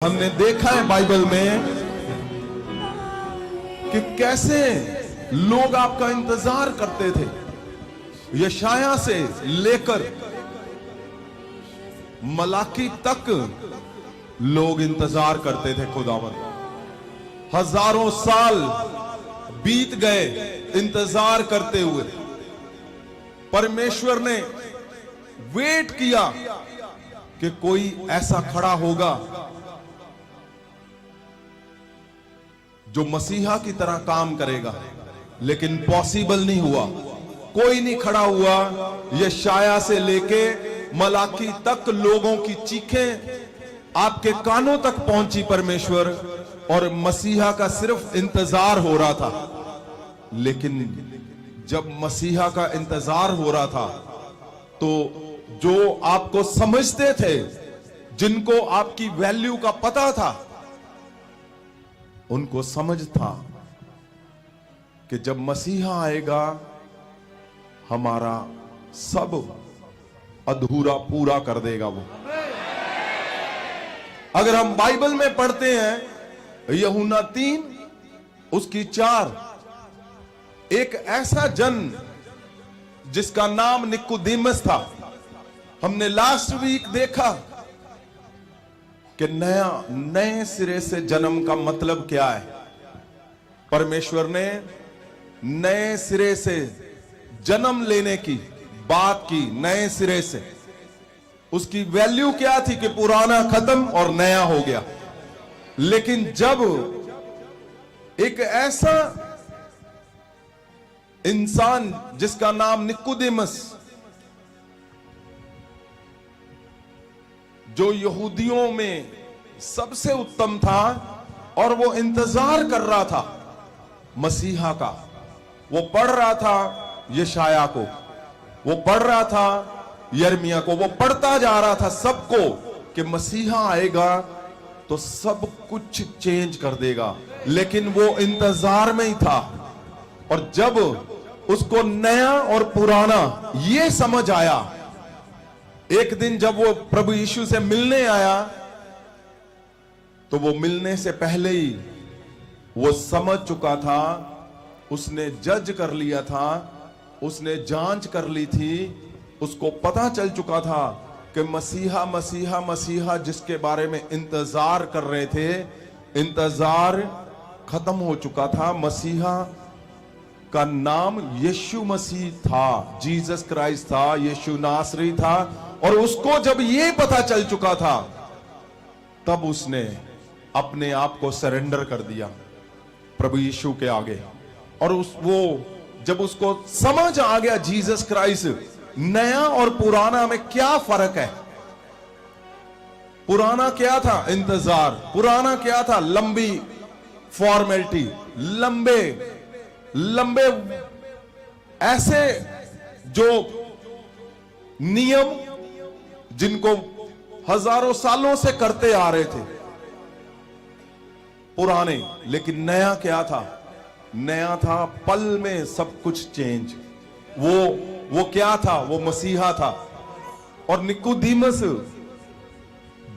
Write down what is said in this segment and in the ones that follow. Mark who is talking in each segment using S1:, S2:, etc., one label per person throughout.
S1: हमने देखा है बाइबल में कि कैसे लोग आपका इंतजार करते थे। यशाया से लेकर मलाकी तक लोग इंतजार करते थे खुदावंद। हजारों साल बीत गए इंतजार करते हुए। परमेश्वर ने वेट किया कि कोई ऐसा खड़ा होगा जो मसीहा की तरह काम करेगा, लेकिन पॉसिबल नहीं हुआ। कोई नहीं खड़ा हुआ। यशाया से लेके मलाकी तक लोगों की चीखें आपके कानों तक पहुंची परमेश्वर, और मसीहा का सिर्फ इंतजार हो रहा था। लेकिन जब मसीहा का इंतजार हो रहा था तो जो आपको समझते थे, जिनको आपकी वैल्यू का पता था, उनको समझ था कि जब मसीहा आएगा हमारा सब अधूरा पूरा कर देगा वो। अगर हम बाइबल में पढ़ते हैं यूहन्ना 3 उसकी 4, एक ऐसा जन जिसका नाम निकोदेमस था। हमने लास्ट वीक देखा कि नए सिरे से जन्म का मतलब क्या है। परमेश्वर ने नए सिरे से जन्म लेने की बात की, नए सिरे से। उसकी वैल्यू क्या थी कि पुराना खत्म और नया हो गया। लेकिन जब एक ऐसा इंसान जिसका नाम निकोदेमस, जो यहूदियों में सबसे उत्तम था और वो इंतजार कर रहा था मसीहा का, वो पढ़ रहा था यशाया को, वो पढ़ रहा था यिर्मयाह को, वो पढ़ता जा रहा था सबको कि मसीहा आएगा तो सब कुछ चेंज कर देगा। लेकिन वो इंतजार में ही था। और जब उसको नया और पुराना ये समझ आया, एक दिन जब वो प्रभु यीशु से मिलने आया तो वो मिलने से पहले ही वो समझ चुका था, उसने जज कर लिया था, उसने जांच कर ली थी, उसको पता चल चुका था कि मसीहा मसीहा मसीहा जिसके बारे में इंतजार कर रहे थे, इंतजार खत्म हो चुका था। मसीहा का नाम यीशु मसीह था, जीसस क्राइस्ट था, यीशु नासरी था। और उसको जब ये पता चल चुका था तब उसने अपने आप को सरेंडर कर दिया प्रभु यीशु के आगे। और वो जब उसको समझ आ गया जीसस क्राइस्ट, नया और पुराना में क्या फर्क है। पुराना क्या था? इंतजार। पुराना क्या था? लंबी फॉर्मेलिटी, लंबे ऐसे जो नियम जिनको हजारों सालों से करते आ रहे थे, पुराने। लेकिन नया क्या था? नया था पल में सब कुछ चेंज। वो क्या था? वो मसीहा था। और निकोदेमस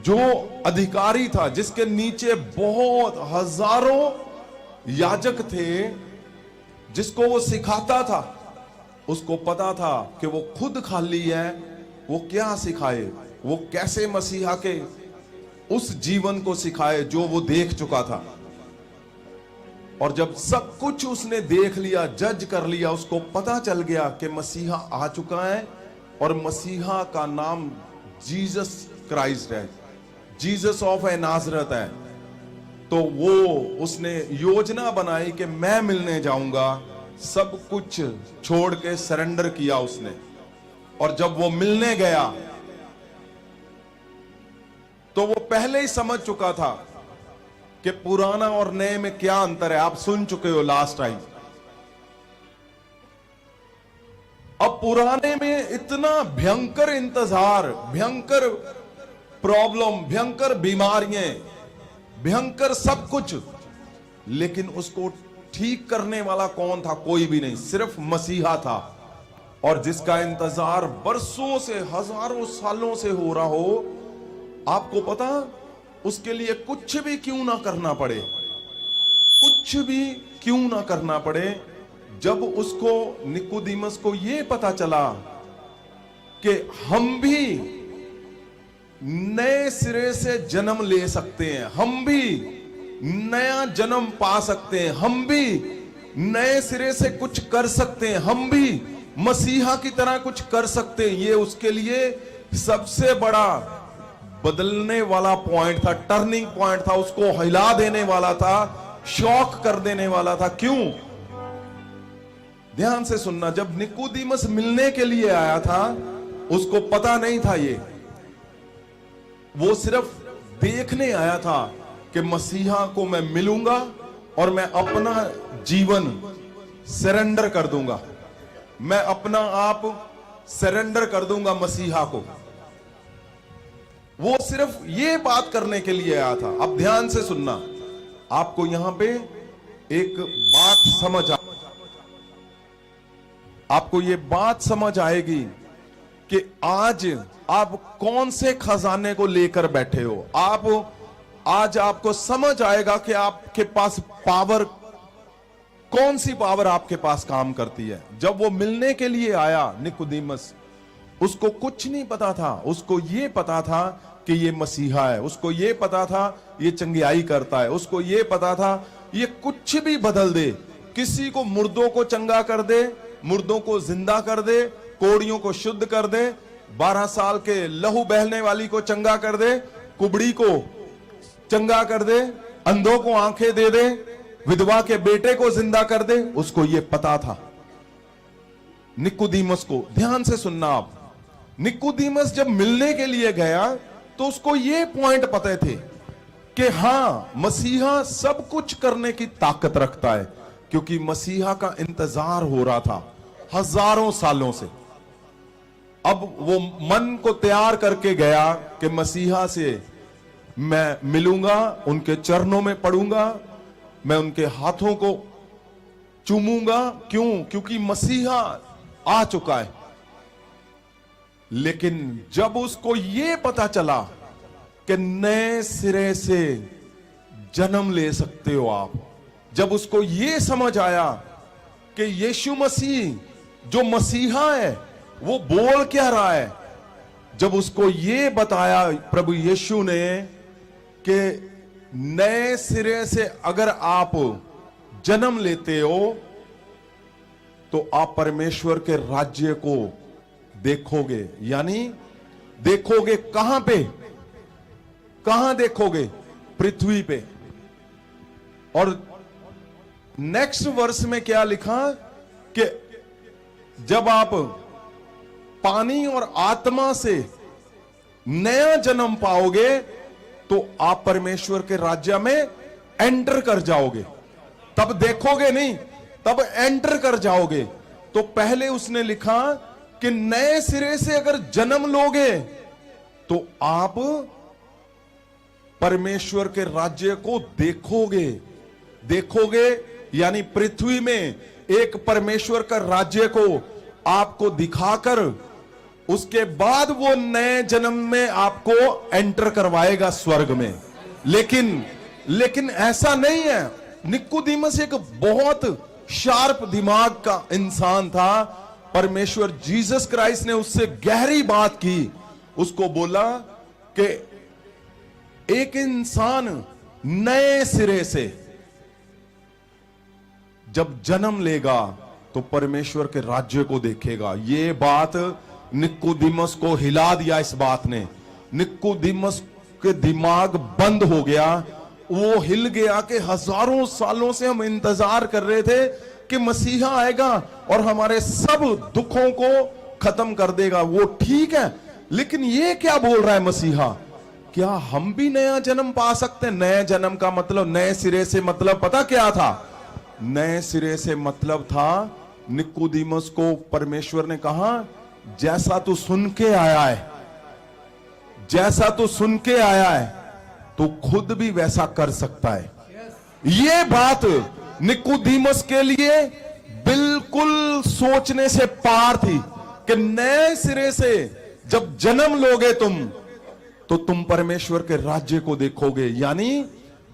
S1: जो अधिकारी था, जिसके नीचे बहुत हजारों याजक थे, जिसको वो सिखाता था, उसको पता था कि वो खुद खाली है, वो क्या सिखाए, वो कैसे मसीहा के उस जीवन को सिखाए जो वो देख चुका था। और जब सब कुछ उसने देख लिया, जज कर लिया, उसको पता चल गया कि मसीहा आ चुका है और मसीहा का नाम जीसस क्राइस्ट है, जीसस ऑफ ए नाजरत है। तो वो उसने योजना बनाई कि मैं मिलने जाऊंगा। सब कुछ छोड़ के सरेंडर किया उसने। और जब वो मिलने गया तो वो पहले ही समझ चुका था कि पुराना और नए में क्या अंतर है। आप सुन चुके हो लास्ट टाइम। अब पुराने में इतना भयंकर इंतजार, भयंकर प्रॉब्लम, भयंकर बीमारियां, भयंकर सब कुछ, लेकिन उसको ठीक करने वाला कौन था? कोई भी नहीं, सिर्फ मसीहा था। और जिसका इंतजार बरसों से, हजारों सालों से हो रहा हो। आपको पता उसके लिए कुछ भी क्यों ना करना पड़े, कुछ भी क्यों ना करना पड़े, जब उसको निकोदेमस को यह पता चला कि हम भी नए सिरे से जन्म ले सकते हैं, हम भी नया जन्म पा सकते हैं, हम भी नए सिरे से कुछ कर सकते हैं, हम भी मसीहा की तरह कुछ कर सकते हैं, ये उसके लिए सबसे बड़ा बदलने वाला पॉइंट था, टर्निंग पॉइंट था, उसको हिला देने वाला था, शॉक कर देने वाला था। क्यों? ध्यान से सुनना, जब निकोदेमस मिलने के लिए आया था, उसको पता नहीं था ये, वो सिर्फ देखने आया था कि मसीहा को मैं मिलूंगा और मैं अपना जीवन सरेंडर कर दूंगा, मैं अपना आप सरेंडर कर दूंगा मसीहा को। वो सिर्फ ये बात करने के लिए आया था। अब ध्यान से सुनना, आपको यहां पे एक बात आपको ये बात समझ आएगी कि आज आप कौन से खजाने को लेकर बैठे हो। आज आपको समझ आएगा कि आपके पास पावर, कौन सी पावर आपके पास काम करती है। जब वो मिलने के लिए आया निकोदेमस, उसको कुछ नहीं पता था, उसको ये पता था कि ये मसीहा है, उसको ये पता था ये चंगियाई करता है, उसको ये पता था ये कुछ भी बदल दे, किसी को मुर्दों को चंगा कर दे, मुर्दों को जिंदा कर दे, कोड़ियों को शुद्ध कर दे, 12 साल के लहू बहने वाली को चंगा कर दे, कुबड़ी को चंगा कर दे, अंधों को आंखें दे दे, विधवा के बेटे को जिंदा कर दे। उसको यह पता था निकोदेमस को। ध्यान से सुनना आप, निकोदेमस जब मिलने के लिए गया तो उसको यह पॉइंट पता थे कि हां, मसीहा सब कुछ करने की ताकत रखता है, क्योंकि मसीहा का इंतजार हो रहा था हजारों सालों से। अब वो मन को तैयार करके गया कि मसीहा से मैं मिलूंगा, उनके चरणों में पड़ूंगा, मैं उनके हाथों को चूमूंगा। क्यों? क्योंकि मसीहा आ चुका है। लेकिन जब उसको यह पता चला कि नए सिरे से जन्म ले सकते हो आप, जब उसको यह समझ आया कि यीशु मसीह जो मसीहा है वो बोल क्या रहा है, जब उसको यह बताया प्रभु यीशु ने कि नए सिरे से अगर आप जन्म लेते हो तो आप परमेश्वर के राज्य को देखोगे। यानी देखोगे कहां पे? कहां देखोगे? पृथ्वी पे। और नेक्स्ट वर्स में क्या लिखा कि जब आप पानी और आत्मा से नया जन्म पाओगे तो आप परमेश्वर के राज्य में एंटर कर जाओगे। तब देखोगे नहीं, तब एंटर कर जाओगे। तो पहले उसने लिखा कि नए सिरे से अगर जन्म लोगे तो आप परमेश्वर के राज्य को देखोगे। देखोगे यानी पृथ्वी में एक परमेश्वर का राज्य को आपको दिखाकर उसके बाद वो नए जन्म में आपको एंटर करवाएगा स्वर्ग में। लेकिन ऐसा नहीं है। निकोदेमस एक बहुत शार्प दिमाग का इंसान था। परमेश्वर जीसस क्राइस्ट ने उससे गहरी बात की। उसको बोला कि एक इंसान नए सिरे से जब जन्म लेगा तो परमेश्वर के राज्य को देखेगा। ये बात निकोदेमस को हिला दिया। इस बात ने निकोदेमस के दिमाग बंद हो गया। वो हिल गया कि हजारों सालों से हम इंतजार कर रहे थे कि मसीहा आएगा और हमारे सब दुखों को खत्म कर देगा। वो ठीक है, लेकिन ये क्या बोल रहा है मसीहा? क्या हम भी नया जन्म पा सकते हैं? नए जन्म का मतलब, नए सिरे से मतलब पता क्या था? नए सिरे से मतलब था, निकोदेमस को परमेश्वर ने कहा जैसा तू सुन के आया है, जैसा तू सुन के आया है तो खुद भी वैसा कर सकता है। ये बात निकोदेमस के लिए बिल्कुल सोचने से पार थी कि नए सिरे से जब जन्म लोगे तुम तो तुम परमेश्वर के राज्य को देखोगे। यानी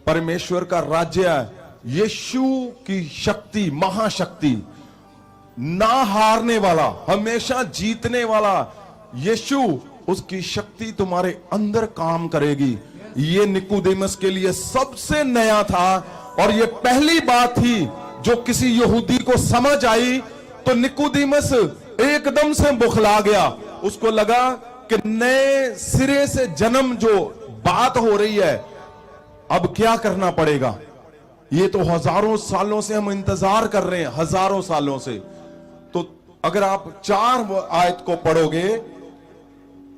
S1: परमेश्वर का राज्य यीशु की शक्ति, महाशक्ति, ना हारने वाला, हमेशा जीतने वाला यीशु, उसकी शक्ति तुम्हारे अंदर काम करेगी। ये निकोदेमस के लिए सबसे नया था और ये पहली बात थी जो किसी यहूदी को समझ आई। तो निकोदेमस एकदम से बुखला गया। उसको लगा कि नए सिरे से जन्म जो बात हो रही है, अब क्या करना पड़ेगा। ये तो हजारों सालों से हम इंतजार कर रहे हैं, हजारों सालों से। तो अगर आप 4 आयत को पढ़ोगे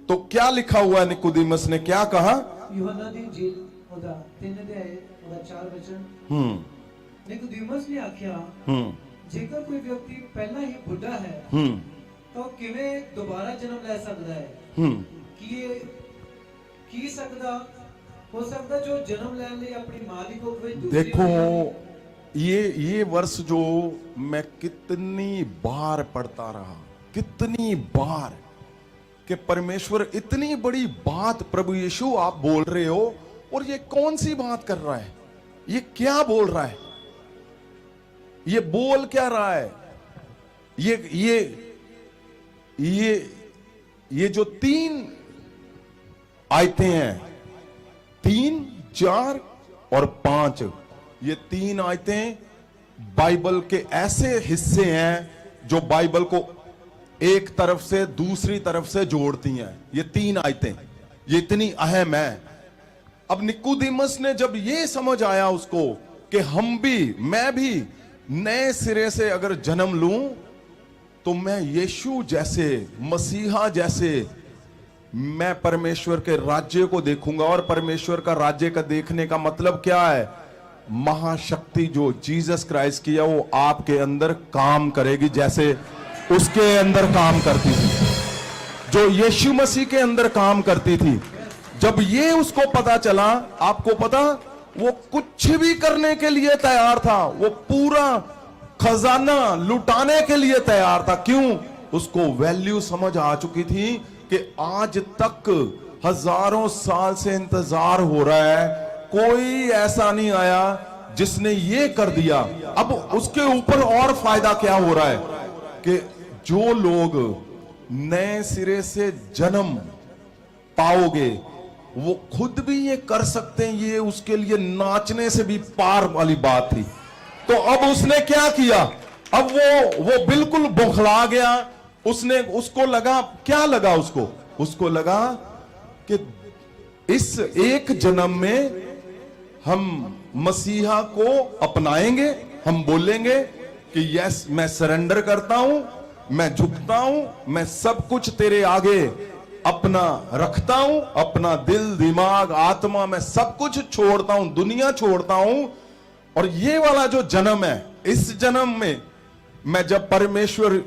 S1: तो क्या लिखा हुआ है, निकोदेमस ने क्या कहा।
S2: यूहन्ना दी इंजील ओदा 3 अध्याय ओदा 4 वचन। निकोदेमस ने आख्या, जेकर कोई व्यक्ति पहला ही बुढ़ा है तो किवें दोबारा जन्म ले सकता है। की सकदा हो सकता जो जन्म लेने लिए अपनी मां दी कोख विच।
S1: देखो ये वर्ष जो मैं कितनी बार पढ़ता रहा, कितनी बार, कि परमेश्वर इतनी बड़ी बात प्रभु यीशु आप बोल रहे हो और ये कौन सी बात कर रहा है, ये क्या बोल रहा है, ये बोल क्या रहा है। ये जो 3 आयतें हैं, 3, 4 और 5, ये 3 आयतें बाइबल के ऐसे हिस्से हैं जो बाइबल को एक तरफ से दूसरी तरफ से जोड़ती हैं। ये 3 आयतें, ये इतनी अहम है। अब निकोदेमस ने जब ये समझ आया उसको कि हम भी, मैं भी नए सिरे से अगर जन्म लूं तो मैं यीशु जैसे, मसीहा जैसे मैं परमेश्वर के राज्य को देखूंगा। और परमेश्वर का राज्य का देखने का मतलब क्या है, महाशक्ति जो जीसस क्राइस्ट की है वो आपके अंदर काम करेगी जैसे उसके अंदर काम करती थी, जो यीशु मसीह के अंदर काम करती थी। जब ये उसको पता चला, आपको पता, वो कुछ भी करने के लिए तैयार था, वो पूरा खजाना लुटाने के लिए तैयार था। क्यों? उसको वैल्यू समझ आ चुकी थी कि आज तक हजारों साल से इंतजार हो रहा है, कोई ऐसा नहीं आया जिसने ये कर दिया। अब उसके ऊपर और फायदा क्या हो रहा है कि जो लोग नए सिरे से जन्म पाओगे वो खुद भी ये कर सकते हैं। ये उसके लिए नाचने से भी पार वाली बात थी। तो अब उसने क्या किया, अब वो बिल्कुल बौखला गया। उसको लगा, क्या लगा उसको लगा कि इस एक जन्म में हम मसीहा को अपनाएंगे, हम बोलेंगे कि यस मैं सरेंडर करता हूं, मैं झुकता हूं, मैं सब कुछ तेरे आगे अपना रखता हूं, अपना दिल, दिमाग, आत्मा, मैं सब कुछ छोड़ता हूं, दुनिया छोड़ता हूं। और ये वाला जो जन्म है, इस जन्म में मैं जब परमेश्वर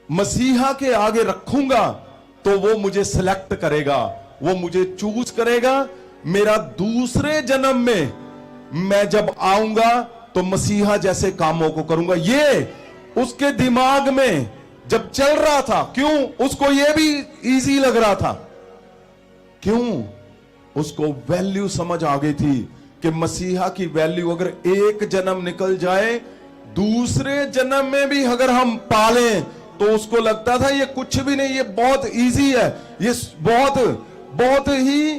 S1: मसीहा के आगे रखूंगा तो वो मुझे सिलेक्ट करेगा, वो मुझे चूज करेगा। मेरा दूसरे जन्म में मैं जब आऊंगा तो मसीहा जैसे कामों को करूंगा। ये उसके दिमाग में जब चल रहा था, क्यों? उसको ये भी इजी लग रहा था। क्यों? उसको वैल्यू समझ आ गई थी कि मसीहा की वैल्यू अगर एक जन्म निकल जाए, दूसरे जन्म में भी अगर हम पालें, तो उसको लगता था ये कुछ भी नहीं, ये बहुत इजी है, ये बहुत ही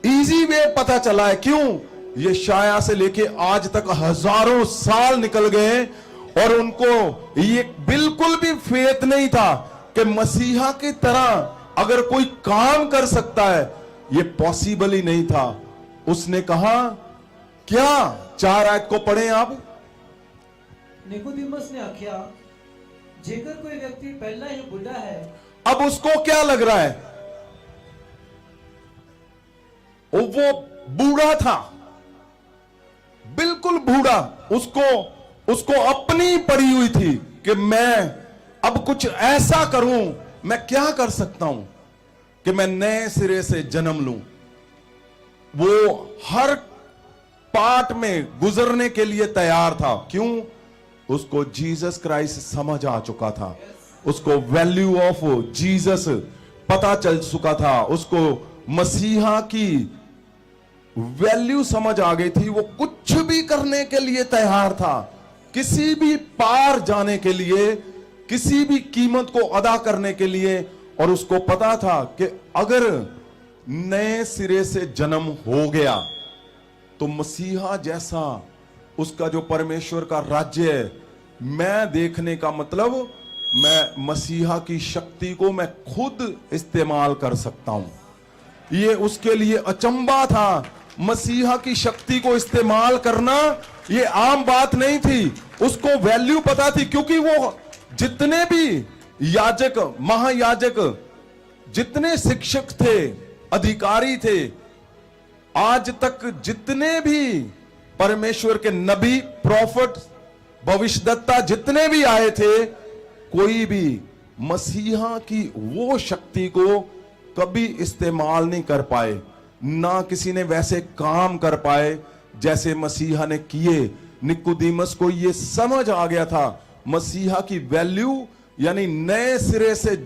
S1: इजी वे पता चला है। क्यों? ये शाया से लेके आज तक हजारों साल निकल गए और उनको ये बिल्कुल भी फेथ नहीं था कि मसीहा की तरह अगर कोई काम कर सकता है, ये पॉसिबल ही नहीं था। उसने कहा क्या? 4 आयत को पढ़ें आप।
S2: निकोदेमस ने आख्या, जेकर कोई व्यक्ति पहला ही बुढ़ा है।
S1: अब उसको क्या लग रहा है? वो बूढ़ा था, बिल्कुल बूढ़ा। उसको अपनी पड़ी हुई थी कि मैं अब कुछ ऐसा करूं, मैं क्या कर सकता हूं कि मैं नए सिरे से जन्म लूं। वो हर पार्ट में गुजरने के लिए तैयार था। क्यों? उसको जीसस क्राइस्ट समझ आ चुका था, उसको वैल्यू ऑफ जीसस पता चल चुका था, उसको मसीहा की वैल्यू समझ आ गई थी, वो कुछ भी करने के लिए तैयार था, किसी भी पार जाने के लिए, किसी भी कीमत को अदा करने के लिए। और उसको पता था कि अगर नए सिरे से जन्म हो गया तो मसीहा जैसा उसका जो परमेश्वर का राज्य है, मैं देखने का मतलब मैं मसीहा की शक्ति को मैं खुद इस्तेमाल कर सकता हूं। ये उसके लिए अचंबा था। मसीहा की शक्ति को इस्तेमाल करना ये आम बात नहीं थी। उसको वैल्यू पता थी, क्योंकि वो जितने भी याजक, महायाजक, जितने शिक्षक थे, अधिकारी थे, आज तक जितने भी परमेश्वर के नबी, प्रॉफिट, भविष्यद्वक्ता जितने भी आए थे, कोई भी मसीहा की वो शक्ति को कभी इस्तेमाल नहीं कर पाए, ना किसी ने वैसे काम कर पाए जैसे मसीहा ने किए। निकोदेमस को ये समझ आ गया था, मसीहा की वैल्यू यानी नए सिरे से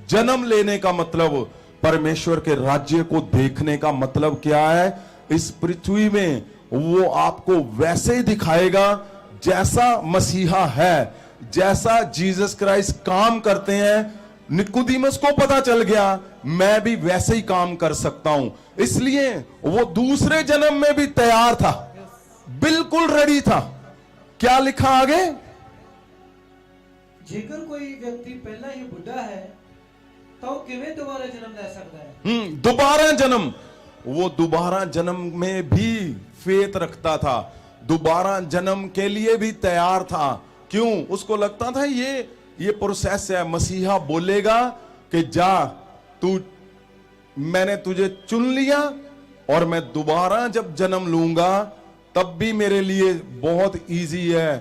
S1: जन्म लेने का मतलब, परमेश्वर के राज्य को देखने का मतलब क्या है। इस पृथ्वी में वो आपको वैसे ही दिखाएगा जैसा मसीहा है, जैसा जीसस क्राइस्ट काम करते हैं। निकोदेमस को पता चल गया, मैं भी वैसे ही काम कर सकता हूं, इसलिए वो दूसरे जन्म में भी तैयार था, बिल्कुल रेडी था। क्या लिखा आगे?
S2: जेकर कोई व्यक्ति पहला ही बुढ़ा है तो किवें दोबारा जन्म ले सकता है?
S1: दोबारा जन्म। वो दोबारा जन्म में भी फेथ रखता था, दोबारा जन्म के लिए भी तैयार था। क्यों? उसको लगता था ये प्रोसेस है, मसीहा बोलेगा कि जा तू, मैंने तुझे चुन लिया और मैं दोबारा जब जन्म लूंगा तब भी मेरे लिए बहुत इजी है।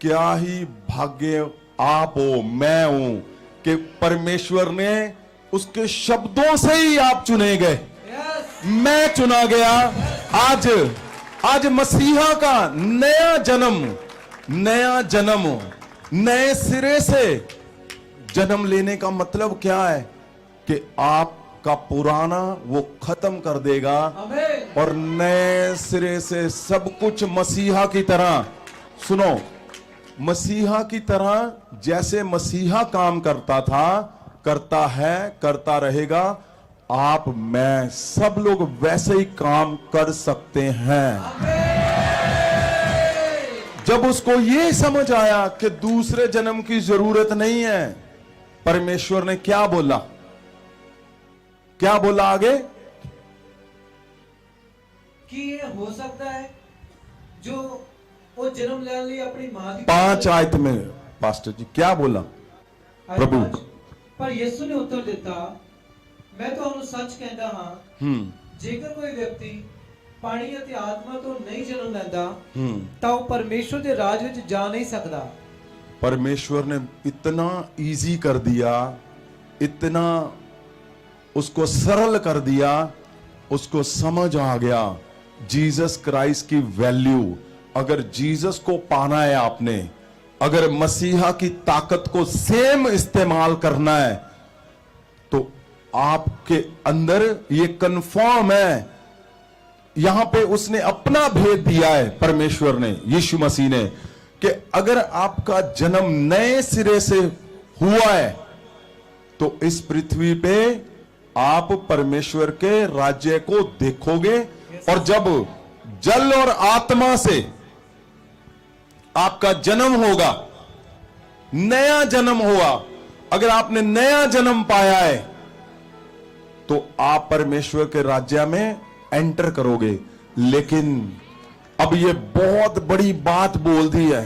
S1: क्या ही भाग्य आप हो, मैं हूं कि परमेश्वर ने उसके शब्दों से ही आप चुने गए, मैं चुना गया। आज मसीहा का नया जन्म, नए सिरे से जन्म लेने का मतलब क्या है कि आपका पुराना वो खत्म कर देगा और नए सिरे से सब कुछ मसीहा की तरह, सुनो, मसीहा की तरह जैसे मसीहा काम करता था, करता है, करता रहेगा, आप, मैं, सब लोग वैसे ही काम कर सकते हैं। जब उसको ये समझ आया कि दूसरे जन्म की जरूरत नहीं है, परमेश्वर ने क्या बोला? क्या बोला आगे?
S2: कि ये हो सकता है जो वो जन्म लेने लिए अपनी मां की
S1: 5 आयत में पास्टर जी क्या बोला प्रभु?
S2: पर यीशु ने उत्तर दिता, मैं ਤੁਹਾਨੂੰ ਸੱਚ ਕਹਿੰਦਾ ਹਾਂ, ਜੇਕਰ ਕੋਈ ਵਿਅਕਤੀ ਪਾਣੀ ਅਤੇ ਆਤਮਾ ਤੋਂ ਨਹੀਂ ਜਨਮ ਲੈਂਦਾ ਤਾਂ ਉਹ ਪਰਮੇਸ਼ਵਰ ਦੇ ਰਾਜ ਵਿੱਚ ਜਾ ਨਹੀਂ ਸਕਦਾ।
S1: परमेश्वर ने इतना इजी कर दिया, इतना उसको सरल कर दिया, उसको समझ आ गया जीसस क्राइस्ट की वैल्यू। अगर जीसस को पाना है आपने, अगर मसीहा की ताकत को सेम इस्तेमाल करना है तो आपके अंदर ये कंफर्म है। यहां पे उसने अपना भेद दिया है, परमेश्वर ने, यीशु मसीह ने, कि अगर आपका जन्म नए सिरे से हुआ है तो इस पृथ्वी पे आप परमेश्वर के राज्य को देखोगे। और जब जल और आत्मा से आपका जन्म होगा, नया जन्म हुआ, अगर आपने नया जन्म पाया है तो आप परमेश्वर के राज्य में एंटर करोगे। लेकिन अब ये बहुत बड़ी बात बोल दी है,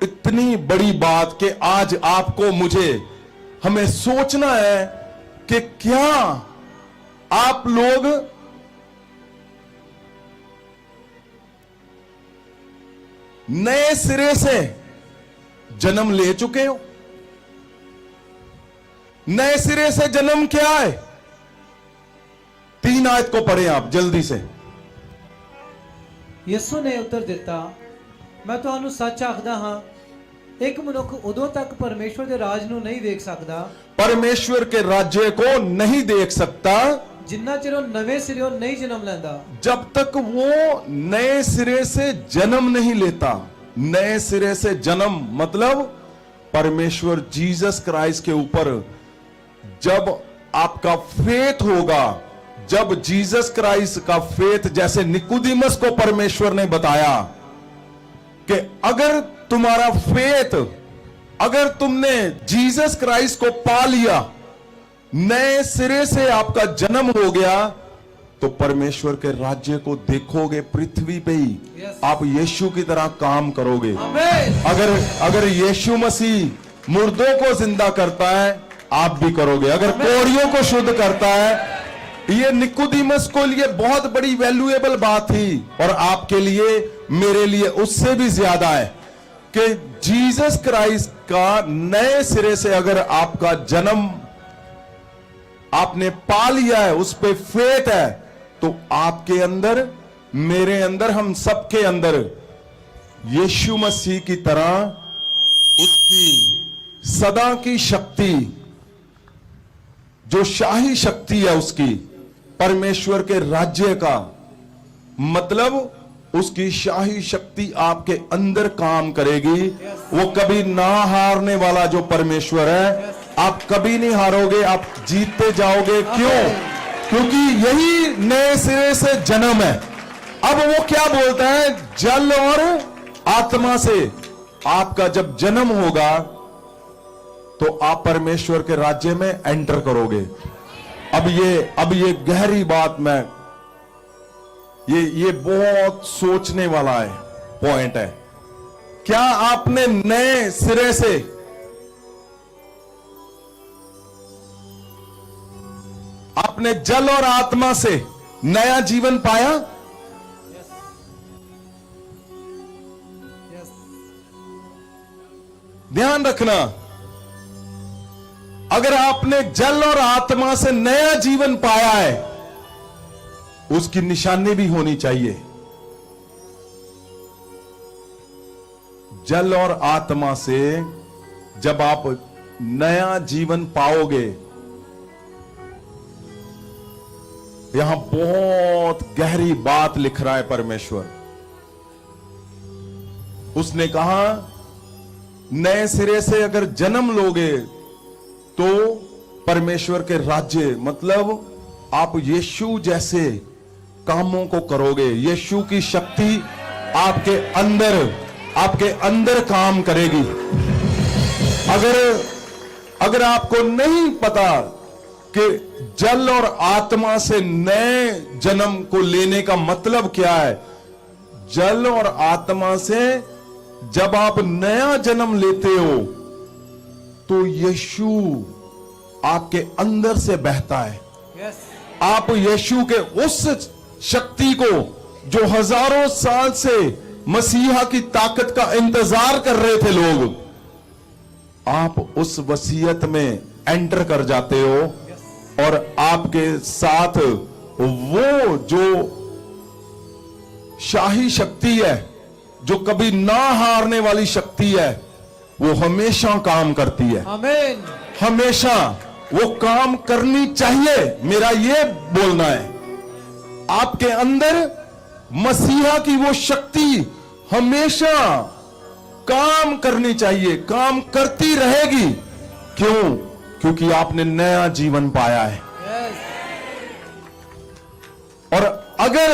S1: इतनी बड़ी बात कि आज आपको, मुझे, हमें सोचना है कि क्या आप लोग नए सिरे से जन्म ले चुके हो? नए सिरे से जन्म क्या है? 3 आयत को पढ़ें आप जल्दी से।
S2: ਯਿਸੂ ਨੇ ਉੱਤਰ ਦਿੱਤਾ, ਮੈਂ ਤੁਹਾਨੂੰ ਸੱਚ ਆਖਦਾ ਹਾਂ, ਇੱਕ ਮਨੁੱਖ ਉਦੋਂ ਤੱਕ ਪਰਮੇਸ਼ਵਰ ਦੇ ਰਾਜ ਨੂੰ ਨਹੀਂ ਦੇਖ ਸਕਦਾ,
S1: परमेश्वर के राज्य को नहीं देख सकता,
S2: जिन्ना चिर ਉਹ ਨਵੇਂ ਸਿਰਿਓਂ ਨਹੀਂ ਜਨਮ ਲੈਂਦਾ
S1: जब तक वो नए सिरे से जन्म नहीं लेता। नए सिरे से जन्म मतलब परमेश्वर जीसस क्राइस्ट के ऊपर जब आपका फेथ होगा, जब जीसस क्राइस्ट का फेथ, जैसे निकोदेमस को परमेश्वर ने बताया कि अगर तुम्हारा फेथ, अगर तुमने जीसस क्राइस्ट को पा लिया, नए सिरे से आपका जन्म हो गया, तो परमेश्वर के राज्य को देखोगे पृथ्वी पे ही।
S2: Yes.
S1: आप यीशु की तरह काम करोगे।
S2: आमीन
S1: अगर यीशु मसीह मुर्दों को जिंदा करता है, आप भी करोगे। अगर कोढ़ियों को शुद्ध करता है, ये निकोदेमस को लिए बहुत बड़ी वैल्यूएबल बात थी, और आपके लिए, मेरे लिए उससे भी ज्यादा है कि जीसस क्राइस्ट का नए सिरे से अगर आपका जन्म आपने पा लिया है, उस पे फेथ है, तो आपके अंदर, मेरे अंदर, हम सबके अंदर यीशु मसीह की तरह उसकी सदा की शक्ति, जो शाही शक्ति है उसकी, परमेश्वर के राज्य का मतलब उसकी शाही शक्ति आपके अंदर काम करेगी। वो कभी ना हारने वाला जो परमेश्वर है, आप कभी नहीं हारोगे, आप जीतते जाओगे। क्यों? क्योंकि यही नए सिरे से जन्म है। अब वो क्या बोलता है? जल और आत्मा से आपका जब जन्म होगा तो आप परमेश्वर के राज्य में एंटर करोगे। अब ये गहरी बात, मैं ये बहुत सोचने वाला है पॉइंट है। क्या आपने नए सिरे से आपने जल और आत्मा से नया जीवन पाया? ध्यान रखना, अगर आपने जल और आत्मा से नया जीवन पाया है, उसकी निशानी भी होनी चाहिए। जल और आत्मा से जब आप नया जीवन पाओगे, यहां बहुत गहरी बात लिख रहा है परमेश्वर। उसने कहा नए सिरे से अगर जन्म लोगे तो परमेश्वर के राज्य, मतलब आप यीशु जैसे कामों को करोगे। यीशु की शक्ति आपके अंदर काम करेगी। अगर आपको नहीं पता कि जल और आत्मा से नए जन्म को लेने का मतलब क्या है, जल और आत्मा से जब आप नया जन्म लेते हो तो यीशु आपके अंदर से बहता है।
S2: यस
S1: आप यीशु के उस शक्ति को जो हजारों साल से मसीहा की ताकत का इंतजार कर रहे थे लोग, आप उस वसीयत में एंटर कर जाते हो, और आपके साथ वो जो शाही शक्ति है, जो कभी ना हारने वाली शक्ति है, वो हमेशा काम करती है।
S2: आमीन
S1: हमेशा वो काम करनी चाहिए, मेरा ये बोलना है। आपके अंदर मसीहा की वो शक्ति हमेशा काम करनी चाहिए, काम करती रहेगी। क्यों? क्योंकि आपने नया जीवन पाया है।
S2: यस
S1: और अगर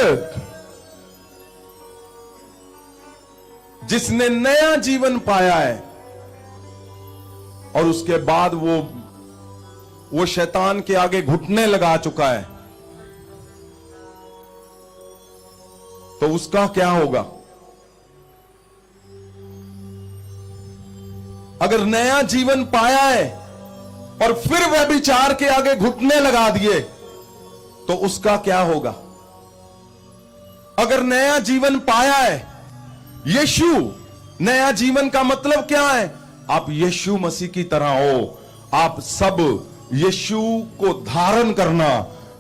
S1: जिसने नया जीवन पाया है और उसके बाद वो शैतान के आगे घुटने लगा चुका है, तो उसका क्या होगा? अगर नया जीवन पाया है और फिर वह विचार के आगे घुटने लगा दिए, तो उसका क्या होगा? अगर नया जीवन पाया है, यीशु, नया जीवन का मतलब क्या है? आप यीशु मसीह की तरह हो। आप सब यीशु को धारण करना,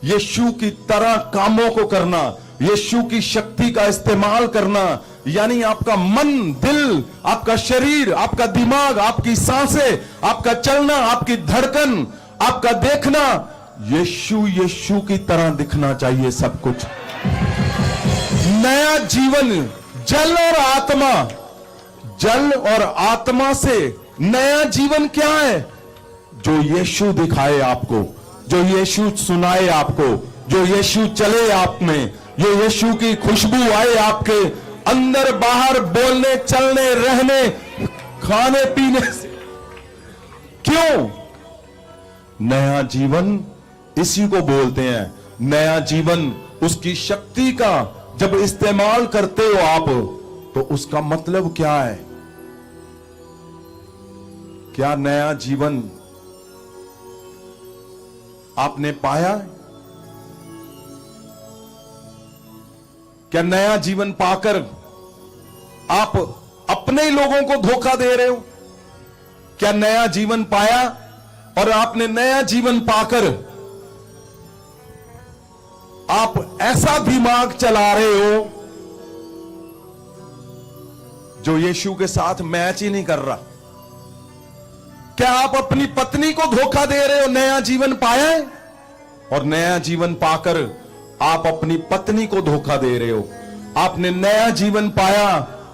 S1: यीशु की तरह कामों को करना, यीशु की शक्ति का इस्तेमाल करना, यानी आपका मन, दिल, आपका शरीर, आपका दिमाग, आपकी सांसें, आपका चलना, आपकी धड़कन, आपका देखना, यीशु यीशु की तरह दिखना चाहिए सब कुछ। नया जीवन, जल और आत्मा, जल और आत्मा से नया जीवन क्या है? जो यीशु दिखाए आपको, जो यीशु सुनाए आपको, जो यीशु चले आप में, जो यीशु की खुशबू आए आपके अंदर बाहर, बोलने चलने रहने खाने पीने से। क्यों? नया जीवन इसी को बोलते हैं। नया जीवन उसकी शक्ति का जब इस्तेमाल करते हो आप, तो उसका मतलब क्या है? क्या नया जीवन आपने पाया? क्या नया जीवन पाकर आप अपने ही लोगों को धोखा दे रहे हो? क्या नया जीवन पाया और आपने नया जीवन पाकर आप ऐसा दिमाग चला रहे हो जो यीशु के साथ मैच ही नहीं कर रहा? क्या आप अपनी पत्नी को धोखा दे रहे हो? नया जीवन पाया है और नया जीवन पाकर आप अपनी पत्नी को धोखा दे रहे हो। आपने नया जीवन पाया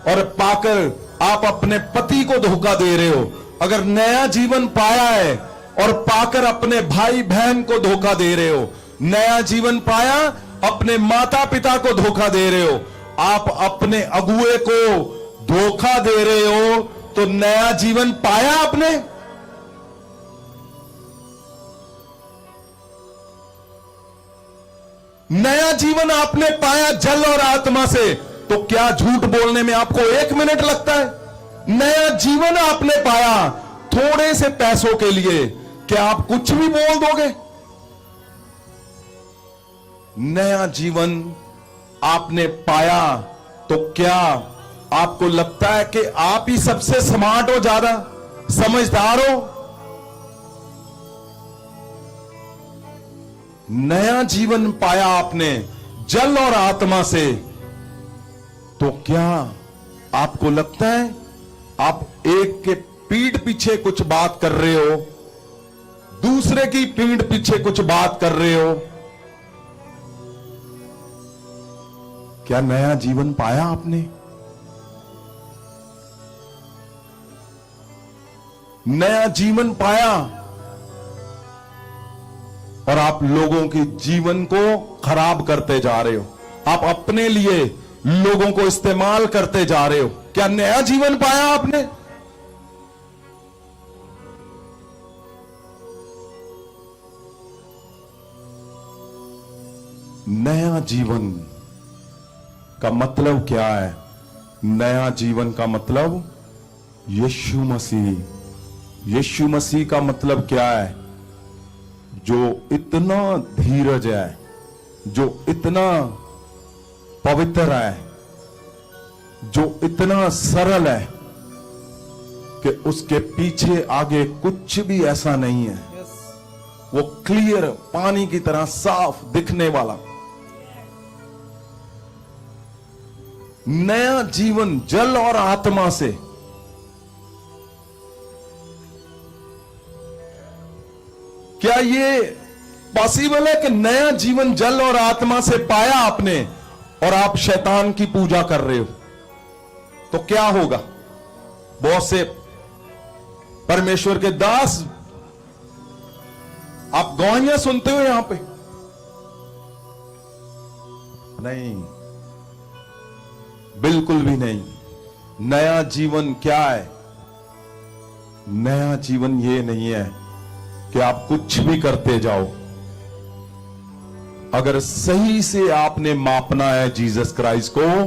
S1: और पाकर आप अपने पति को धोखा दे रहे हो। अगर नया जीवन पाया है और पाकर अपने भाई बहन को धोखा दे रहे हो, नया जीवन पाया अपने माता पिता को धोखा दे रहे हो, आप अपने अगुए को धोखा दे रहे हो, तो नया जीवन पाया आपने? नया जीवन आपने पाया जल और आत्मा से, तो क्या झूठ बोलने में आपको 1 मिनट लगता है? नया जीवन आपने पाया थोड़े से पैसों के लिए, क्या आप कुछ भी बोल दोगे? नया जीवन आपने पाया तो क्या आपको लगता है कि आप ही सबसे स्मार्ट हो, ज्यादा समझदार हो? नया जीवन पाया आपने जल और आत्मा से, तो क्या आपको लगता है आप एक के पीठ पीछे कुछ बात कर रहे हो, दूसरे की पीठ पीछे कुछ बात कर रहे हो? क्या नया जीवन पाया आपने? नया जीवन पाया और आप लोगों के जीवन को खराब करते जा रहे हो। आप अपने लिए लोगों को इस्तेमाल करते जा रहे हो। क्या नया जीवन पाया आपने? नया जीवन का मतलब क्या है? नया जीवन का मतलब यीशु मसीह। यीशु मसीह का मतलब क्या है? जो इतना धीरज है, जो इतना पवित्र है, जो इतना सरल है कि उसके पीछे आगे कुछ भी ऐसा नहीं है। वो क्लियर, पानी की तरह साफ दिखने वाला। नया जीवन जल और आत्मा से। क्या ये पॉसिबल है कि नया जीवन जल और आत्मा से पाया आपने और आप शैतान की पूजा कर रहे हो? तो क्या होगा? बहुत से परमेश्वर के दास, आप गवाहियां सुनते हो यहां पे? नहीं, बिल्कुल भी नहीं। नया जीवन क्या है? नया जीवन ये नहीं है कि आप कुछ भी करते जाओ। अगर सही से आपने मापना है जीसस क्राइस्ट को,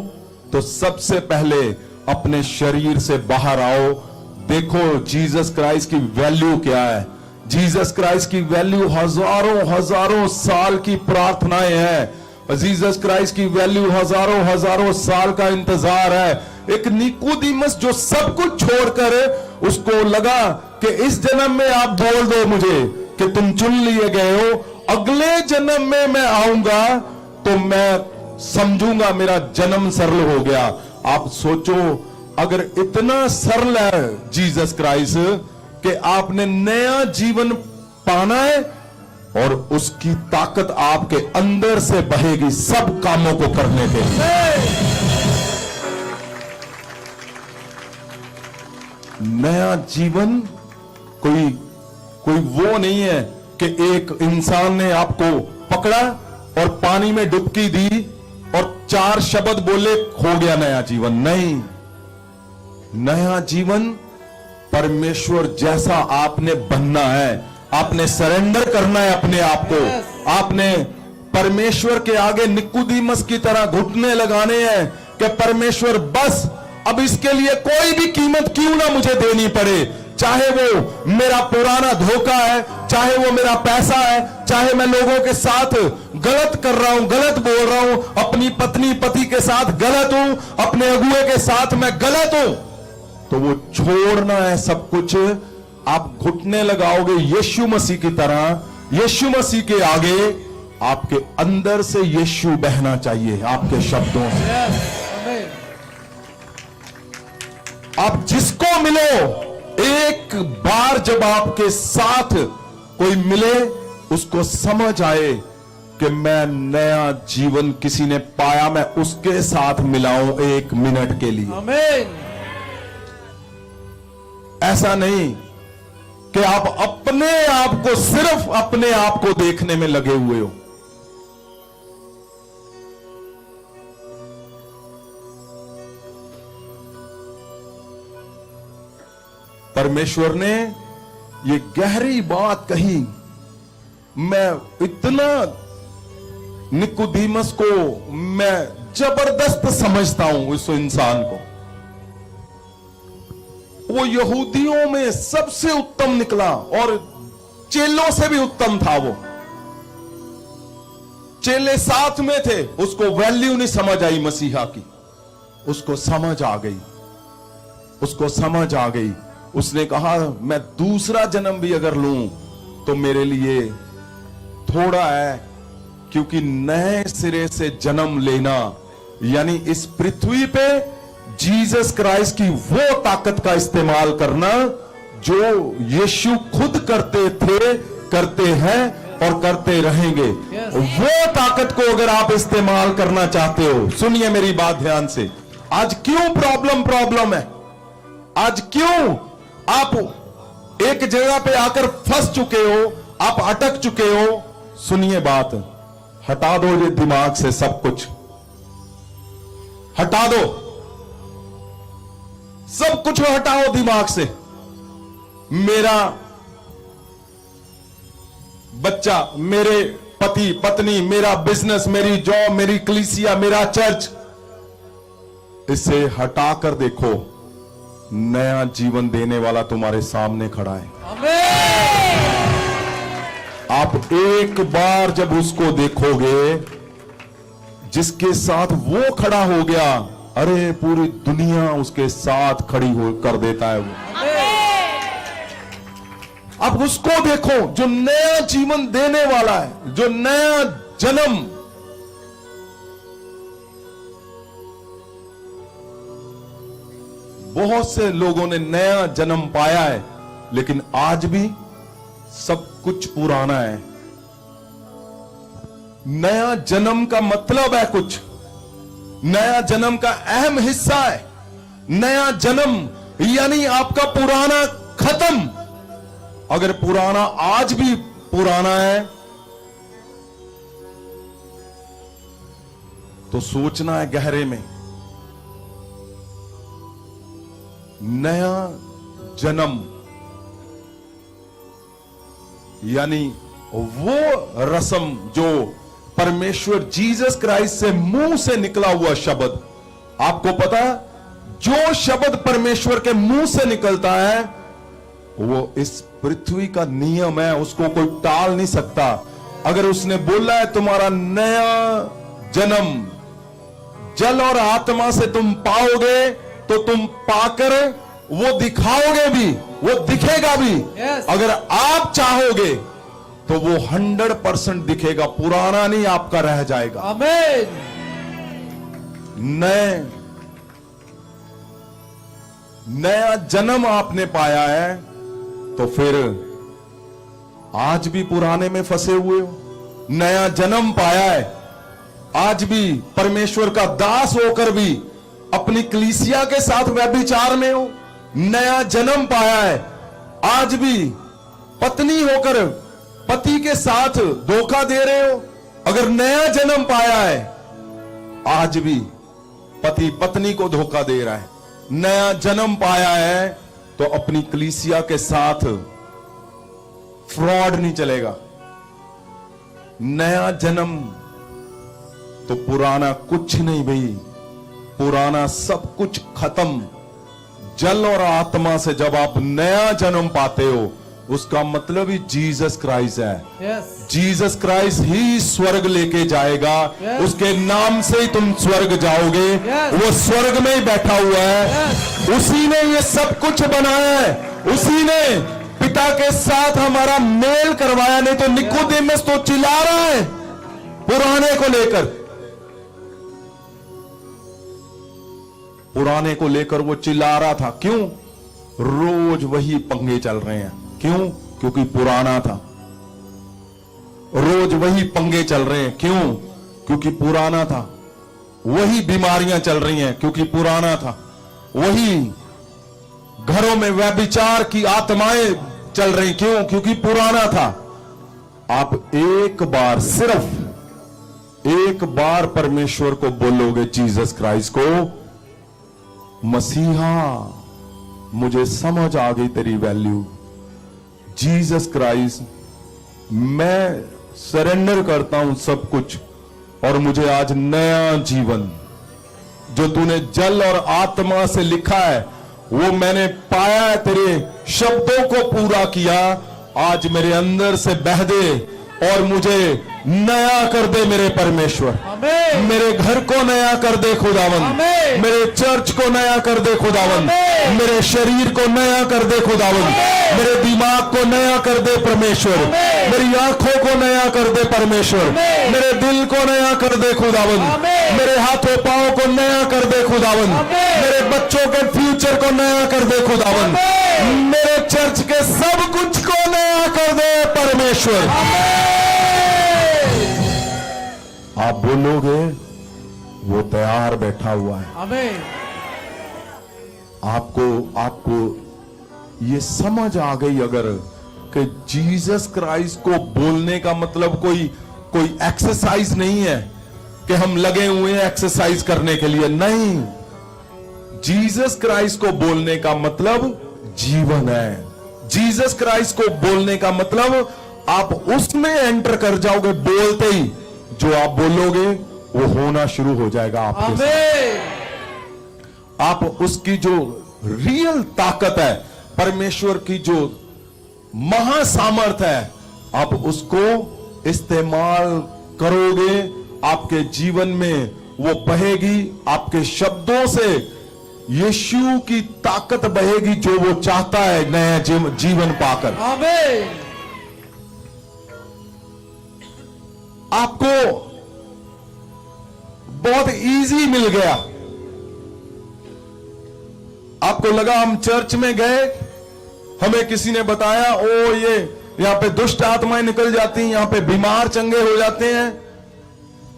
S1: तो सबसे पहले अपने शरीर से बाहर आओ। देखो जीसस क्राइस्ट की वैल्यू क्या है। जीसस क्राइस्ट की वैल्यू हजारों हजारों साल की प्रार्थनाएं हैं। जीसस क्राइस्ट की वैल्यू हजारों हजारों साल का इंतजार है। एक निकोदेमस जो सब कुछ छोड़कर, उसको लगा कि इस जन्म में आप बोल दो मुझे कि तुम चुन लिए गए हो, अगले जन्म में मैं आऊंगा तो मैं समझूंगा मेरा जन्म सरल हो गया। आप सोचो, अगर इतना सरल है जीसस क्राइस्ट कि आपने नया जीवन पाना है और उसकी ताकत आपके अंदर से बहेगी सब कामों को करने के लिए। नया जीवन कोई वो नहीं है कि एक इंसान ने आपको पकड़ा और पानी में डुबकी दी और 4 शब्द बोले हो गया नया जीवन। नहीं, नया जीवन परमेश्वर जैसा आपने बनना है, आपने सरेंडर करना है अपने आप को। आपने परमेश्वर के आगे निकोदेमुस की तरह घुटने लगाने हैं कि परमेश्वर बस अब इसके लिए कोई भी कीमत क्यों ना मुझे देनी पड़े, चाहे वो मेरा पुराना धोखा है, चाहे वो मेरा पैसा है, चाहे मैं लोगों के साथ गलत कर रहा हूं, गलत बोल रहा हूं, अपनी पत्नी पति के साथ गलत हूं, अपने अगुए के साथ मैं गलत हूं, तो वो छोड़ना है सब कुछ। आप घुटने लगाओगे यीशु मसीह की तरह। यीशु मसीह के आगे आपके अंदर से यीशु बहना चाहिए आपके शब्दों से। आप जिसको मिलो, एक बार जब आपके साथ कोई मिले, उसको समझ आए कि मैं नया जीवन किसी ने पाया, मैं उसके साथ मिलाऊं 1 मिनट के लिए।
S2: आमीन।
S1: ऐसा नहीं कि आप अपने आप को, सिर्फ अपने आप को देखने में लगे हुए हो। परमेश्वर ने ये गहरी बात कही। मैं इतना निकोदेमुस को मैं जबरदस्त समझता हूं, इस इंसान को। वो यहूदियों में सबसे उत्तम निकला और चेलों से भी उत्तम था। वो चेले साथ में थे, उसको वैल्यू नहीं समझ आई मसीहा की। उसको समझ आ गई, उसको समझ आ गई। उसने कहा मैं दूसरा जन्म भी अगर लूं तो मेरे लिए थोड़ा है, क्योंकि नए सिरे से जन्म लेना यानी इस पृथ्वी पे जीसस क्राइस्ट की वो ताकत का इस्तेमाल करना जो यीशु खुद करते थे, करते हैं और करते रहेंगे। वो ताकत को अगर आप इस्तेमाल करना चाहते हो, सुनिए मेरी बात ध्यान से। आज क्यों प्रॉब्लम है? आज क्यों आप एक जगह पे आकर फंस चुके हो, आप अटक चुके हो? सुनिए बात, हटा दो ये दिमाग से सब कुछ, हटा दो सब कुछ, हटाओ दिमाग से। मेरा बच्चा, मेरे पति पत्नी, मेरा बिजनेस, मेरी जॉब, मेरी कलीसिया, मेरा चर्च, इसे हटाकर देखो, नया जीवन देने वाला तुम्हारे सामने खड़ा है। आप एक बार जब उसको देखोगे जिसके साथ वो खड़ा हो गया, अरे पूरी दुनिया उसके साथ खड़ी हो कर देता है वो। अब उसको देखो जो नया जीवन देने वाला है, जो नया जन्म। बहुत से लोगों ने नया जन्म पाया है, लेकिन आज भी सब कुछ पुराना है। नया जन्म का मतलब है कुछ, नया जन्म का अहम हिस्सा है। नया जन्म यानी आपका पुराना खत्म। अगर पुराना आज भी पुराना है तो सोचना है गहरे में। नया जन्म यानी वो रस्म जो परमेश्वर जीसस क्राइस्ट से मुंह से निकला हुआ शब्द। आपको पता, जो शब्द परमेश्वर के मुंह से निकलता है वो इस पृथ्वी का नियम है, उसको कोई टाल नहीं सकता। अगर उसने बोला है तुम्हारा नया जन्म जल और आत्मा से तुम पाओगे, तो तुम पाकर वो दिखाओगे भी, वो दिखेगा भी। अगर आप चाहोगे तो वो 100% दिखेगा, पुराना नहीं आपका रह जाएगा।
S2: आमीन।
S1: नया जन्म आपने पाया है तो फिर आज भी पुराने में फंसे हुए हो, नया जन्म पाया है, आज भी परमेश्वर का दास होकर भी अपनी कलीसिया के साथ व्यभिचार में हो, नया जन्म पाया है, आज भी पत्नी होकर पति के साथ धोखा दे रहे हो, अगर नया जन्म पाया है, आज भी पति पत्नी को धोखा दे रहा है, नया जन्म पाया है, तो अपनी कलीसिया के साथ फ्रॉड नहीं चलेगा। नया जन्म तो पुराना कुछ नहीं भाई, पुराना सब कुछ खत्म। जल और आत्मा से जब आप नया जन्म पाते हो, उसका मतलब ही जीसस क्राइस्ट है।
S2: यस
S1: जीसस क्राइस्ट ही स्वर्ग लेके जाएगा।
S2: Yes.
S1: उसके नाम से ही तुम स्वर्ग जाओगे।
S2: Yes.
S1: वो स्वर्ग में ही बैठा हुआ है।
S2: Yes.
S1: उसी ने ये सब कुछ बनाया है, उसी ने पिता के साथ हमारा मेल करवाया। नहीं तो निकोदेमस तो चिल्ला रहा है पुराने को लेकर, पुराने को लेकर वो चिल्ला रहा था। क्यों? रोज वही पंगे चल रहे हैं। क्यों? क्योंकि पुराना था। रोज वही पंगे चल रहे हैं। क्यों? क्योंकि पुराना था। वही बीमारियां चल रही हैं क्योंकि पुराना था। वही घरों में व्यभिचार की आत्माएं चल रही। क्यों? क्योंकि पुराना था। आप एक बार, सिर्फ एक बार परमेश्वर को बोलोगे, जीसस क्राइस्ट को, मसीहा मुझे समझ आ गई तेरी वैल्यू। जीसस क्राइस्ट, मैं सरेंडर करता हूं सब कुछ, और मुझे आज नया जीवन जो तूने जल और आत्मा से लिखा है वो मैंने पाया है, तेरे शब्दों को पूरा किया। आज मेरे अंदर से बह दे और मुझे नया कर दे मेरे परमेश्वर।
S2: आमीन।
S1: मेरे घर को नया कर दे खुदावन।
S2: आमीन।
S1: मेरे चर्च को नया कर दे खुदावन।
S2: आमीन।
S1: मेरे शरीर को नया कर दे खुदावन।
S2: आमीन।
S1: मेरे दिमाग को नया कर दे परमेश्वर।
S2: आमीन।
S1: मेरी आंखों को नया कर दे परमेश्वर।
S2: आमीन।
S1: मेरे दिल को नया कर दे खुदावन।
S2: आमीन।
S1: मेरे हाथों पांव को नया कर दे खुदावन।
S2: आमीन।
S1: मेरे बच्चों के फ्यूचर को नया कर दे खुदावन।
S2: आमीन।
S1: मेरे चर्च के सब कुछ को नया कर दे परमेश्वर। आप बोलोगे, वो तैयार बैठा हुआ है।
S2: आमीन।
S1: आपको ये समझ आ गई अगर कि जीसस क्राइस्ट को बोलने का मतलब कोई एक्सरसाइज नहीं है कि हम लगे हुए हैं एक्सरसाइज करने के लिए। नहीं, जीसस क्राइस्ट को बोलने का मतलब जीवन है। जीसस क्राइस्ट को बोलने का मतलब आप उसमें एंटर कर जाओगे। बोलते ही जो आप बोलोगे वो होना शुरू हो जाएगा आपके साथ।
S2: आमीन।
S1: आप उसकी जो रियल ताकत है, परमेश्वर की जो महासामर्थ है, आप उसको इस्तेमाल करोगे। आपके जीवन में वो बहेगी। आपके शब्दों से यीशु की ताकत बहेगी जो वो चाहता है नया जीवन पाकर।
S2: आमीन।
S1: आपको बहुत इजी मिल गया। आपको लगा हम चर्च में गए, हमें किसी ने बताया, ओ ये यहां पे दुष्ट आत्माएं निकल जाती हैं, यहां पे बीमार चंगे हो जाते हैं।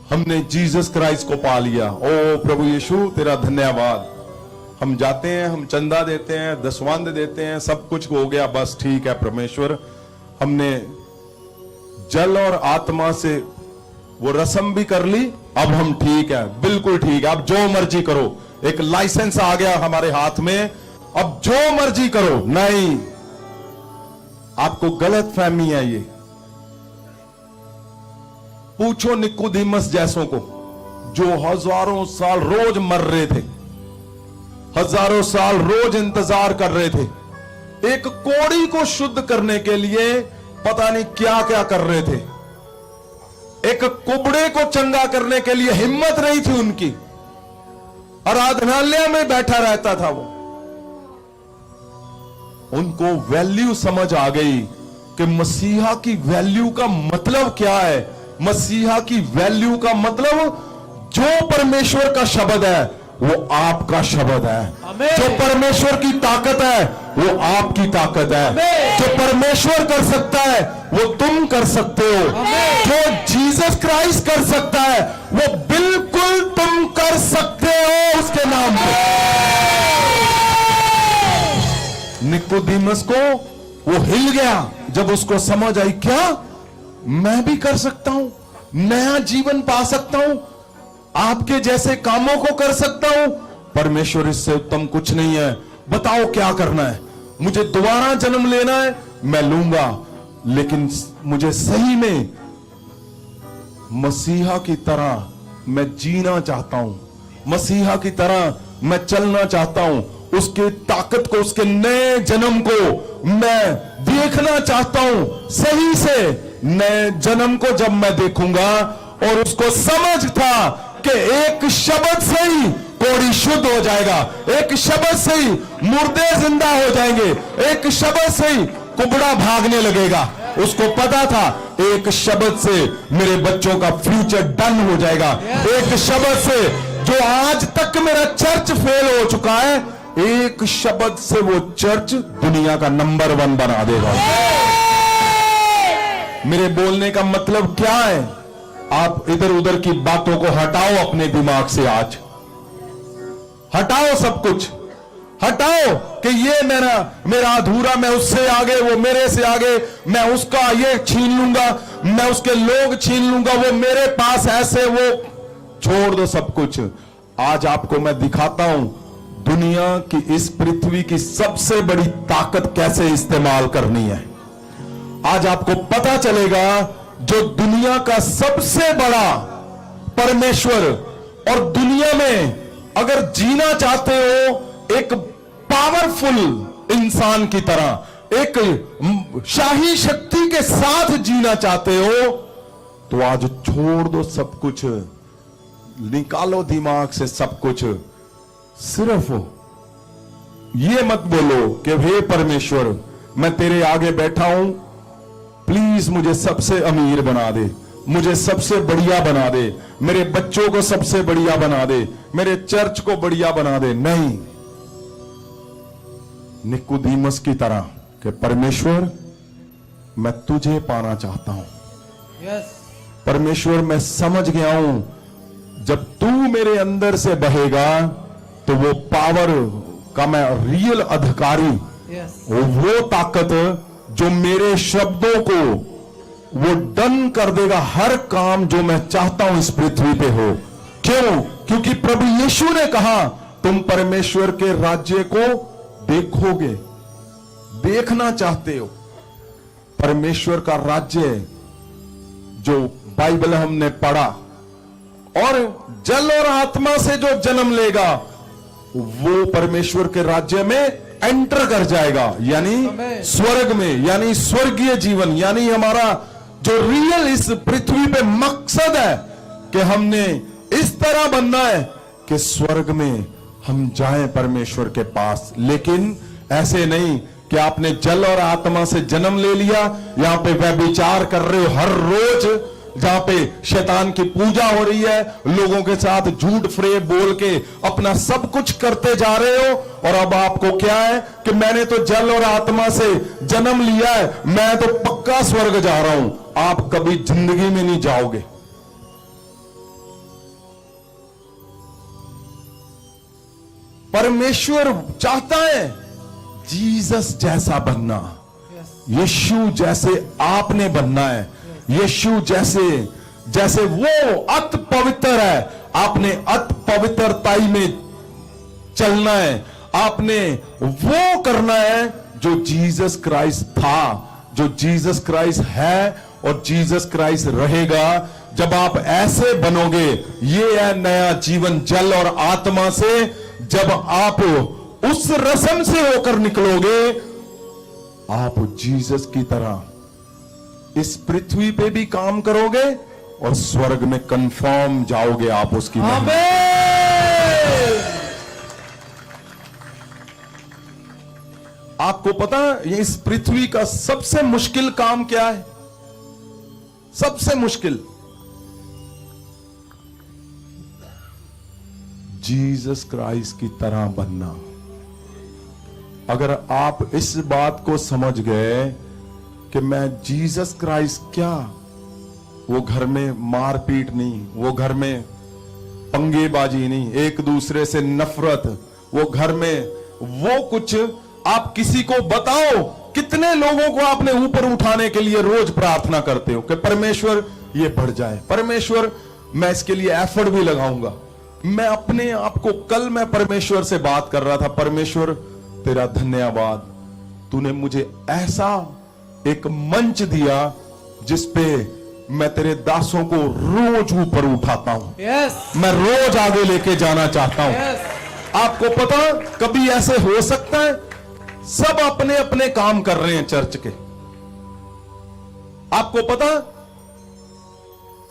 S1: हमने जीसस क्राइस्ट को पा लिया। ओ प्रभु यीशु तेरा धन्यवाद। हम जाते हैं, हम चंदा देते हैं, दसवंध देते हैं, सब कुछ हो गया, बस ठीक है परमेश्वर। हमने जल और आत्मा से वो रस्म भी कर ली, अब हम ठीक है, बिल्कुल ठीक है, अब जो मर्जी करो। एक लाइसेंस आ गया हमारे हाथ में, अब जो मर्जी करो। नहीं, आपको गलत फहमी है ये। पूछो निकोदेमस जैसों को जो हजारों साल रोज मर रहे थे, हजारों साल रोज इंतजार कर रहे थे, एक कोड़ी को शुद्ध करने के लिए पता नहीं क्या क्या कर रहे थे। एक कुबड़े को चंगा करने के लिए हिम्मत नहीं थी उनकी, आराधनालय में बैठा रहता था वो। उनको वैल्यू समझ आ गई कि मसीहा की वैल्यू का मतलब क्या है। मसीहा की वैल्यू का मतलब जो परमेश्वर का शब्द है वो आपका शब्द है।
S2: आमीन।
S1: जो परमेश्वर की ताकत है वो आपकी ताकत है। जो परमेश्वर कर सकता है वो तुम कर सकते हो। जो जीसस क्राइस्ट कर सकता है वो बिल्कुल तुम कर सकते हो उसके नाम पे। निकोदेमस को वो हिल गया जब उसको समझ आई, क्या मैं भी कर सकता हूं, नया जीवन पा सकता हूं, आपके जैसे कामों को कर सकता हूं। परमेश्वर इससे उत्तम कुछ नहीं है, बताओ क्या करना है। मुझे दोबारा जन्म लेना है, मैं लूंगा, लेकिन मुझे सही में मसीहा की तरह मैं जीना चाहता हूं, मसीहा की तरह मैं चलना चाहता हूं, उसके ताकत को, उसके नए जन्म को मैं देखना चाहता हूं। सही से नए जन्म को जब मैं देखूंगा, और उसको समझ था कि एक शब्द से ही कोढ़ी शुद्ध हो जाएगा, एक शब्द से ही मुर्दे जिंदा हो जाएंगे, एक शब्द से ही कुबड़ा भागने लगेगा। उसको पता था एक शब्द से मेरे बच्चों का फ्यूचर डन हो जाएगा। एक शब्द से जो आज तक मेरा चर्च फेल हो चुका है, एक शब्द से वो चर्च दुनिया का नंबर 1 बना देगा। मेरे बोलने का मतलब क्या है? आप इधर उधर की बातों को हटाओ अपने दिमाग से, आज हटाओ, सब कुछ हटाओ कि ये मेरा अधूरा, मैं उससे आगे, वो मेरे से आगे, मैं उसका ये छीन लूंगा, मैं उसके लोग छीन लूंगा, वो मेरे पास ऐसे, वो छोड़ दो सब कुछ। आज आपको मैं दिखाता हूं दुनिया की, इस पृथ्वी की सबसे बड़ी ताकत कैसे इस्तेमाल करनी है। आज आपको पता चलेगा जो दुनिया का सबसे बड़ा परमेश्वर, और दुनिया में अगर जीना चाहते हो एक पावरफुल इंसान की तरह, एक शाही शक्ति के साथ जीना चाहते हो, तो आज छोड़ दो सब कुछ, निकालो दिमाग से सब कुछ। सिर्फ ये मत बोलो कि हे परमेश्वर, मैं तेरे आगे बैठा हूं, प्लीज मुझे सबसे अमीर बना दे, मुझे सबसे बढ़िया बना दे, मेरे बच्चों को सबसे बढ़िया बना दे, मेरे चर्च को बढ़िया बना दे। नहीं, निकोदेमस की तरह कि परमेश्वर मैं तुझे पाना चाहता हूं। परमेश्वर मैं समझ गया हूं, जब तू मेरे अंदर से बहेगा तो वो पावर का मैं रियल अधिकारी, वो ताकत जो मेरे शब्दों को वो डन कर देगा, हर काम जो मैं चाहता हूं इस पृथ्वी पे हो। क्यों? क्योंकि प्रभु यीशु ने कहा तुम परमेश्वर के राज्य को देखोगे, देखना चाहते हो। परमेश्वर का राज्य जो बाइबल हमने पढ़ा, और जल और आत्मा से जो जन्म लेगा वो परमेश्वर के राज्य में एंटर कर जाएगा, यानी स्वर्ग में, यानी स्वर्गीय जीवन, यानी हमारा जो रियल इस पृथ्वी पे मकसद है कि हमने इस तरह बनना है कि स्वर्ग में हम जाएं परमेश्वर के पास। लेकिन ऐसे नहीं कि आपने जल और आत्मा से जन्म ले लिया, यहां पे व्यभिचार कर रहे हो हर रोज, जहां पे शैतान की पूजा हो रही है, लोगों के साथ झूठ फरेब बोल के अपना सब कुछ करते जा रहे हो, और अब आपको क्या है कि मैंने तो जल और आत्मा से जन्म लिया है, मैं तो पक्का स्वर्ग जा रहा हूं। आप कभी जिंदगी में नहीं जाओगे। परमेश्वर चाहता है जीसस जैसा बनना, यीशु जैसे आपने बनना है, यीशु जैसे वो अति पवित्र है, आपने अति पवित्रताई में चलना है, आपने वो करना है जो जीसस क्राइस्ट था, जो जीसस क्राइस्ट है और जीसस क्राइस्ट रहेगा। जब आप ऐसे बनोगे, ये है नया जीवन जल और आत्मा से। जब आप उस रस्म से होकर निकलोगे, आप जीसस की तरह इस पृथ्वी पे भी काम करोगे और स्वर्ग में कंफर्म जाओगे आप उसकी। आपको पता है ये इस पृथ्वी का सबसे मुश्किल काम क्या है? सबसे मुश्किल जीसस क्राइस्ट की तरह बनना। अगर आप इस बात को समझ गए कि मैं जीसस क्राइस्ट क्या, वो घर में मारपीट नहीं, वो घर में पंगेबाजी नहीं, एक दूसरे से नफरत, वो घर में वो कुछ, आप किसी को बताओ कितने लोगों को आपने ऊपर उठाने के लिए रोज प्रार्थना करते हो कि परमेश्वर ये बढ़ जाए, परमेश्वर मैं इसके लिए एफर्ट भी लगाऊंगा। मैं अपने आप को, कल मैं परमेश्वर से बात कर रहा था, परमेश्वर तेरा धन्यवाद, तूने मुझे ऐसा एक मंच दिया जिस पे मैं तेरे दासों को रोज ऊपर उठाता हूं। मैं रोज आगे लेके जाना चाहता हूं। आपको पता कभी ऐसे हो सकता है सब अपने अपने काम कर रहे हैं चर्च के, आपको पता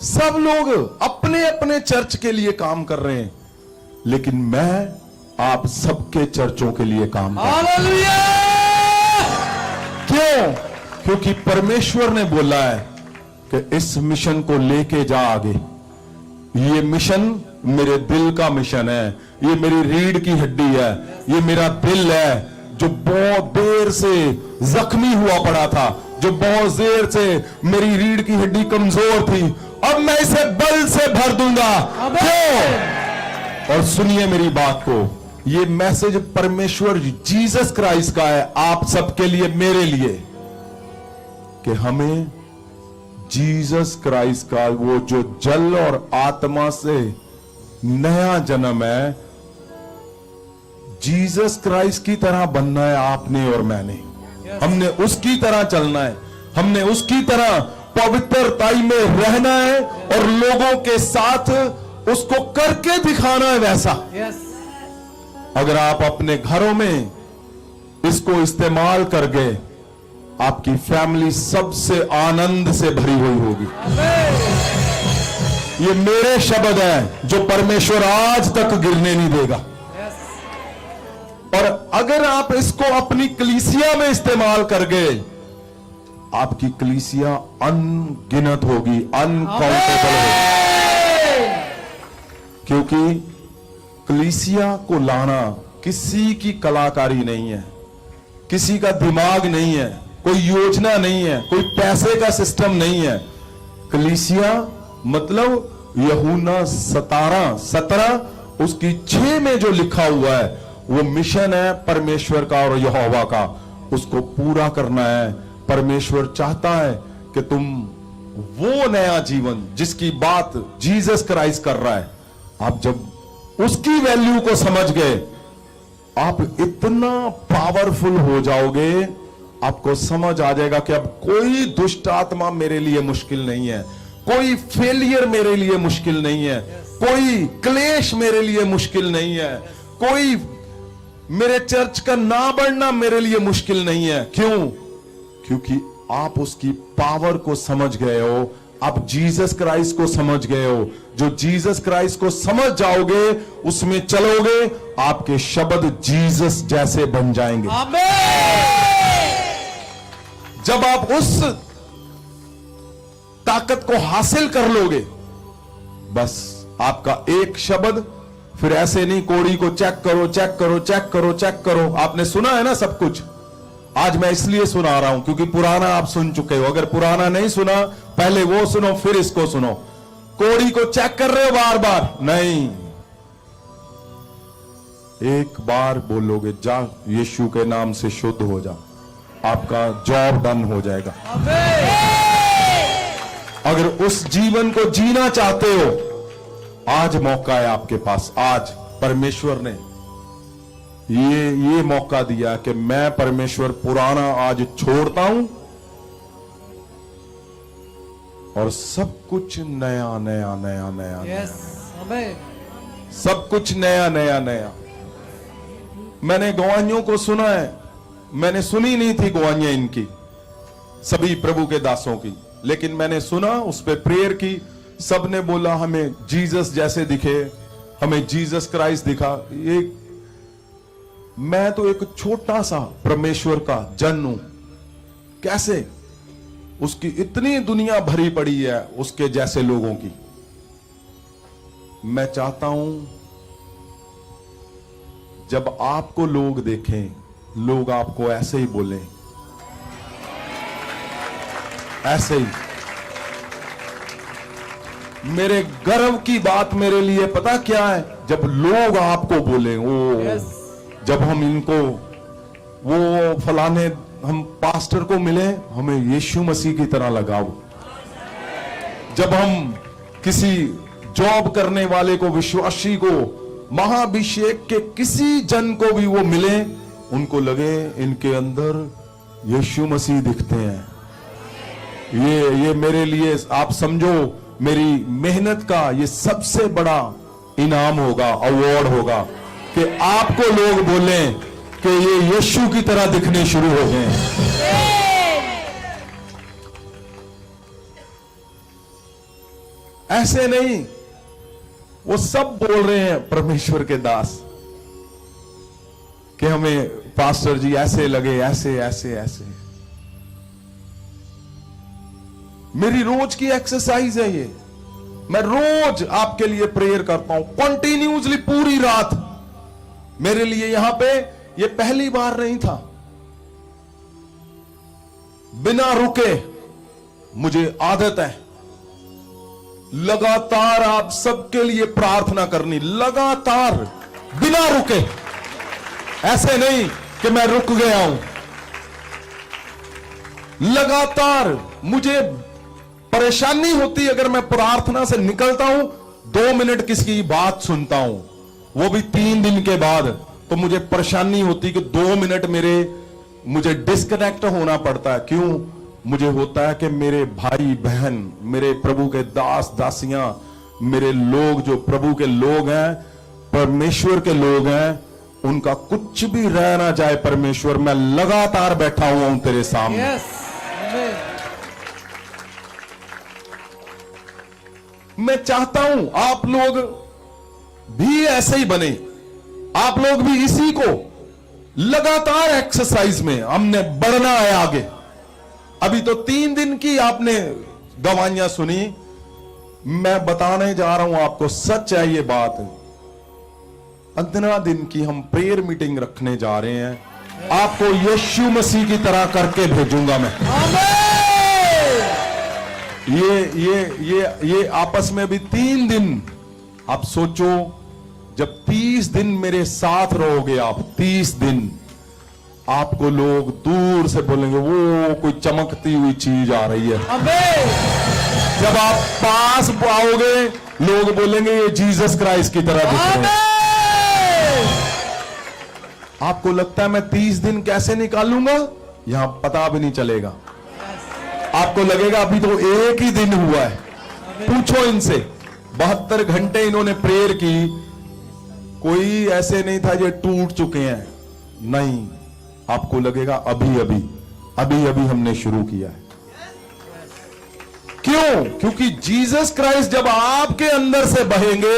S1: सब लोग अपने अपने चर्च के लिए काम कर रहे हैं, लेकिन मैं आप सबके चर्चों के लिए काम कर रहा हूं। क्यों? क्योंकि परमेश्वर ने बोला है कि इस मिशन को लेके जा आगे। ये मिशन मेरे दिल का मिशन है, ये मेरी रीढ़ की हड्डी है, ये मेरा दिल है जो बहुत देर से जख्मी हुआ पड़ा था, जो बहुत देर से मेरी रीढ़ की हड्डी कमजोर थी, अब मैं इसे बल से भर दूंगा। क्यों? और सुनिए मेरी बात को, ये मैसेज परमेश्वर जीसस क्राइस्ट का है आप सबके लिए, मेरे लिए, कि हमें जीसस क्राइस्ट का वो जो जल और आत्मा से नया जन्म है, जीसस क्राइस्ट की तरह बनना है आपने और मैंने। हमने उसकी तरह चलना है, हमने उसकी तरह पवित्रताई में रहना है और लोगों के साथ उसको करके दिखाना है वैसा। अगर आप अपने घरों में इसको इस्तेमाल कर गए, आपकी फैमिली सबसे आनंद से भरी हुई होगी। ये मेरे शब्द हैं जो परमेश्वर आज तक गिरने नहीं देगा। और अगर आप इसको अपनी कलीसिया में इस्तेमाल कर गए, आपकी कलीसिया अनगिनत होगी, अनकाउंटेबल होगी। क्योंकि कलीसिया को लाना किसी की कलाकारी नहीं है, किसी का दिमाग नहीं है, कोई योजना नहीं है, कोई पैसे का सिस्टम नहीं है। कलीसिया मतलब यूहन्ना 17 उसकी 6 में जो लिखा हुआ है वो मिशन है परमेश्वर का और यहोवा का, उसको पूरा करना है। परमेश्वर चाहता है कि तुम वो नया जीवन जिसकी बात जीसस क्राइस्ट कर रहा है, आप जब उसकी वैल्यू को समझ गए, आप इतना पावरफुल हो जाओगे, आपको समझ आ जाएगा कि अब कोई दुष्ट आत्मा मेरे लिए मुश्किल नहीं है, कोई फेलियर मेरे लिए मुश्किल नहीं है, कोई क्लेश मेरे लिए मुश्किल नहीं है, कोई मेरे चर्च का ना बढ़ना मेरे लिए मुश्किल नहीं है। क्यों? क्योंकि आप उसकी पावर को समझ गए हो, आप जीसस क्राइस्ट को समझ गए हो। जो जीसस क्राइस्ट को समझ जाओगे, उसमें चलोगे, आपके शब्द जीसस जैसे बन जाएंगे। जब आप उस ताकत को हासिल कर लोगे, बस आपका एक शब्द, फिर ऐसे नहीं कोड़ी को चेक करो चेक करो चेक करो चेक करो। आपने सुना है ना सब कुछ, आज मैं इसलिए सुना रहा हूं क्योंकि पुराना आप सुन चुके हो। अगर पुराना नहीं सुना, पहले वो सुनो फिर इसको सुनो। कोड़ी को चेक कर रहे हो बार बार? नहीं, एक बार बोलोगे जा यीशु के नाम से शुद्ध हो जा, आपका जॉब डन हो जाएगा। अगर उस जीवन को जीना चाहते हो, आज मौका है आपके पास। आज परमेश्वर ने ये मौका दिया कि मैं परमेश्वर पुराना आज छोड़ता हूं और सब कुछ नया नया नया नया नया, सब कुछ नया नया नया। मैंने गवाहियों को सुना है, मैंने सुनी नहीं थी गवाहियां इनकी, सभी प्रभु के दासों की, लेकिन मैंने सुना, उस पर प्रेयर की। सबने बोला हमें जीसस जैसे दिखे, हमें जीसस क्राइस्ट दिखा। एक मैं तो एक छोटा सा परमेश्वर का जन हूं, कैसे उसकी इतनी दुनिया भरी पड़ी है उसके जैसे लोगों की। मैं चाहता हूं जब आपको लोग देखें, लोग आपको ऐसे ही बोले, ऐसे ही। मेरे गर्व की बात मेरे लिए पता क्या है? जब लोग आपको बोले, ओ जब हम इनको, वो फलाने, हम पास्टर को मिले, हमें यीशु मसीह की तरह लगाओ। जब हम किसी जॉब करने वाले को, विश्वासी को, महाभिषेक के किसी जन को भी वो मिले, उनको लगे इनके अंदर यीशु मसीह दिखते हैं। ये मेरे लिए, आप समझो, मेरी मेहनत का ये सबसे बड़ा इनाम होगा, अवार्ड होगा, कि आपको लोग बोलें कि ये यीशु की तरह दिखने शुरू हो गए। ऐसे नहीं, वो सब बोल रहे हैं परमेश्वर के दास कि हमें पास्टर जी ऐसे लगे, ऐसे ऐसे ऐसे। मेरी रोज की एक्सरसाइज है ये। मैं रोज आपके लिए प्रेयर करता हूं, कंटिन्यूसली, पूरी रात। मेरे लिए यहां पे ये पहली बार नहीं था। बिना रुके, मुझे आदत है लगातार आप सबके लिए प्रार्थना करनी, लगातार, बिना रुके। ऐसे नहीं कि मैं रुक गया हूं, लगातार। मुझे परेशानी होती अगर मैं प्रार्थना से निकलता हूं, 2 मिनट किसी बात सुनता हूं, वो भी 3 दिन के बाद, तो मुझे परेशानी होती कि 2 मिनट मुझे डिस्कनेक्ट होना पड़ता है। क्यों? मुझे होता है कि मेरे भाई बहन, मेरे प्रभु के दास दासियां, मेरे लोग जो प्रभु के लोग हैं, परमेश्वर के लोग हैं, उनका कुछ भी रह ना जाए परमेश्वर, मैं लगातार बैठा हुआ हूं तेरे सामने। मैं चाहता हूं आप लोग भी ऐसे ही बने, आप लोग भी इसी को लगातार एक्सरसाइज में, हमने बढ़ना है आगे। अभी तो 3 दिन की आपने गवाहियां सुनी, मैं बताने जा रहा हूं आपको, सच है ये बात। 15 दिन की हम प्रेयर मीटिंग रखने जा रहे हैं, आपको यीशु मसीह की तरह करके भेजूंगा मैं। ये आपस में भी 3 दिन। आप सोचो, जब 30 दिन मेरे साथ रहोगे आप, 30 दिन, आपको लोग दूर से बोलेंगे वो कोई चमकती हुई चीज आ रही है। जब आप पास आओगे, लोग बोलेंगे ये जीसस क्राइस्ट की तरह दिख रहे हैं। आपको लगता है मैं 30 दिन कैसे निकालूंगा? यहां पता भी नहीं चलेगा। आपको लगेगा अभी तो 1 ही दिन हुआ है। पूछो इनसे, 72 घंटे इन्होंने प्रेयर की, कोई ऐसे नहीं था ये टूट चुके हैं, नहीं। आपको लगेगा अभी हमने शुरू किया है। क्यों? क्योंकि जीसस क्राइस्ट जब आपके अंदर से बहेंगे,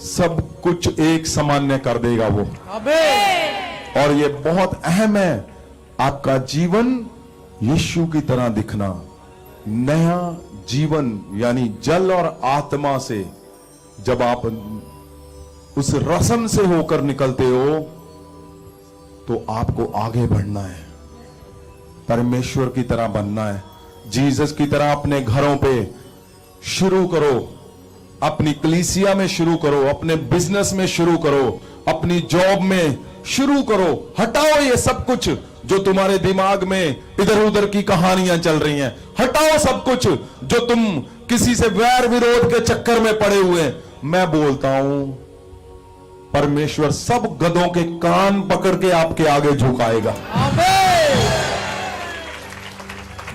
S1: सब कुछ एक सामान्य कर देगा वो। और ये बहुत अहम है, आपका जीवन यीशु की तरह दिखना। नया जीवन, यानी जल और आत्मा से जब आप उस रसम से होकर निकलते हो, तो आपको आगे बढ़ना है, परमेश्वर की तरह बनना है, जीसस की तरह। अपने घरों पे शुरू करो, अपनी कलीसिया में शुरू करो, अपने बिजनेस में शुरू करो, अपनी जॉब में शुरू करो। हटाओ ये सब कुछ जो तुम्हारे दिमाग में इधर उधर की कहानियां चल रही हैं। हटाओ सब कुछ जो तुम किसी से वैर विरोध के चक्कर में पड़े हुए हैं। मैं बोलता हूं, परमेश्वर सब गधों के कान पकड़ के आपके आगे झुकाएगा।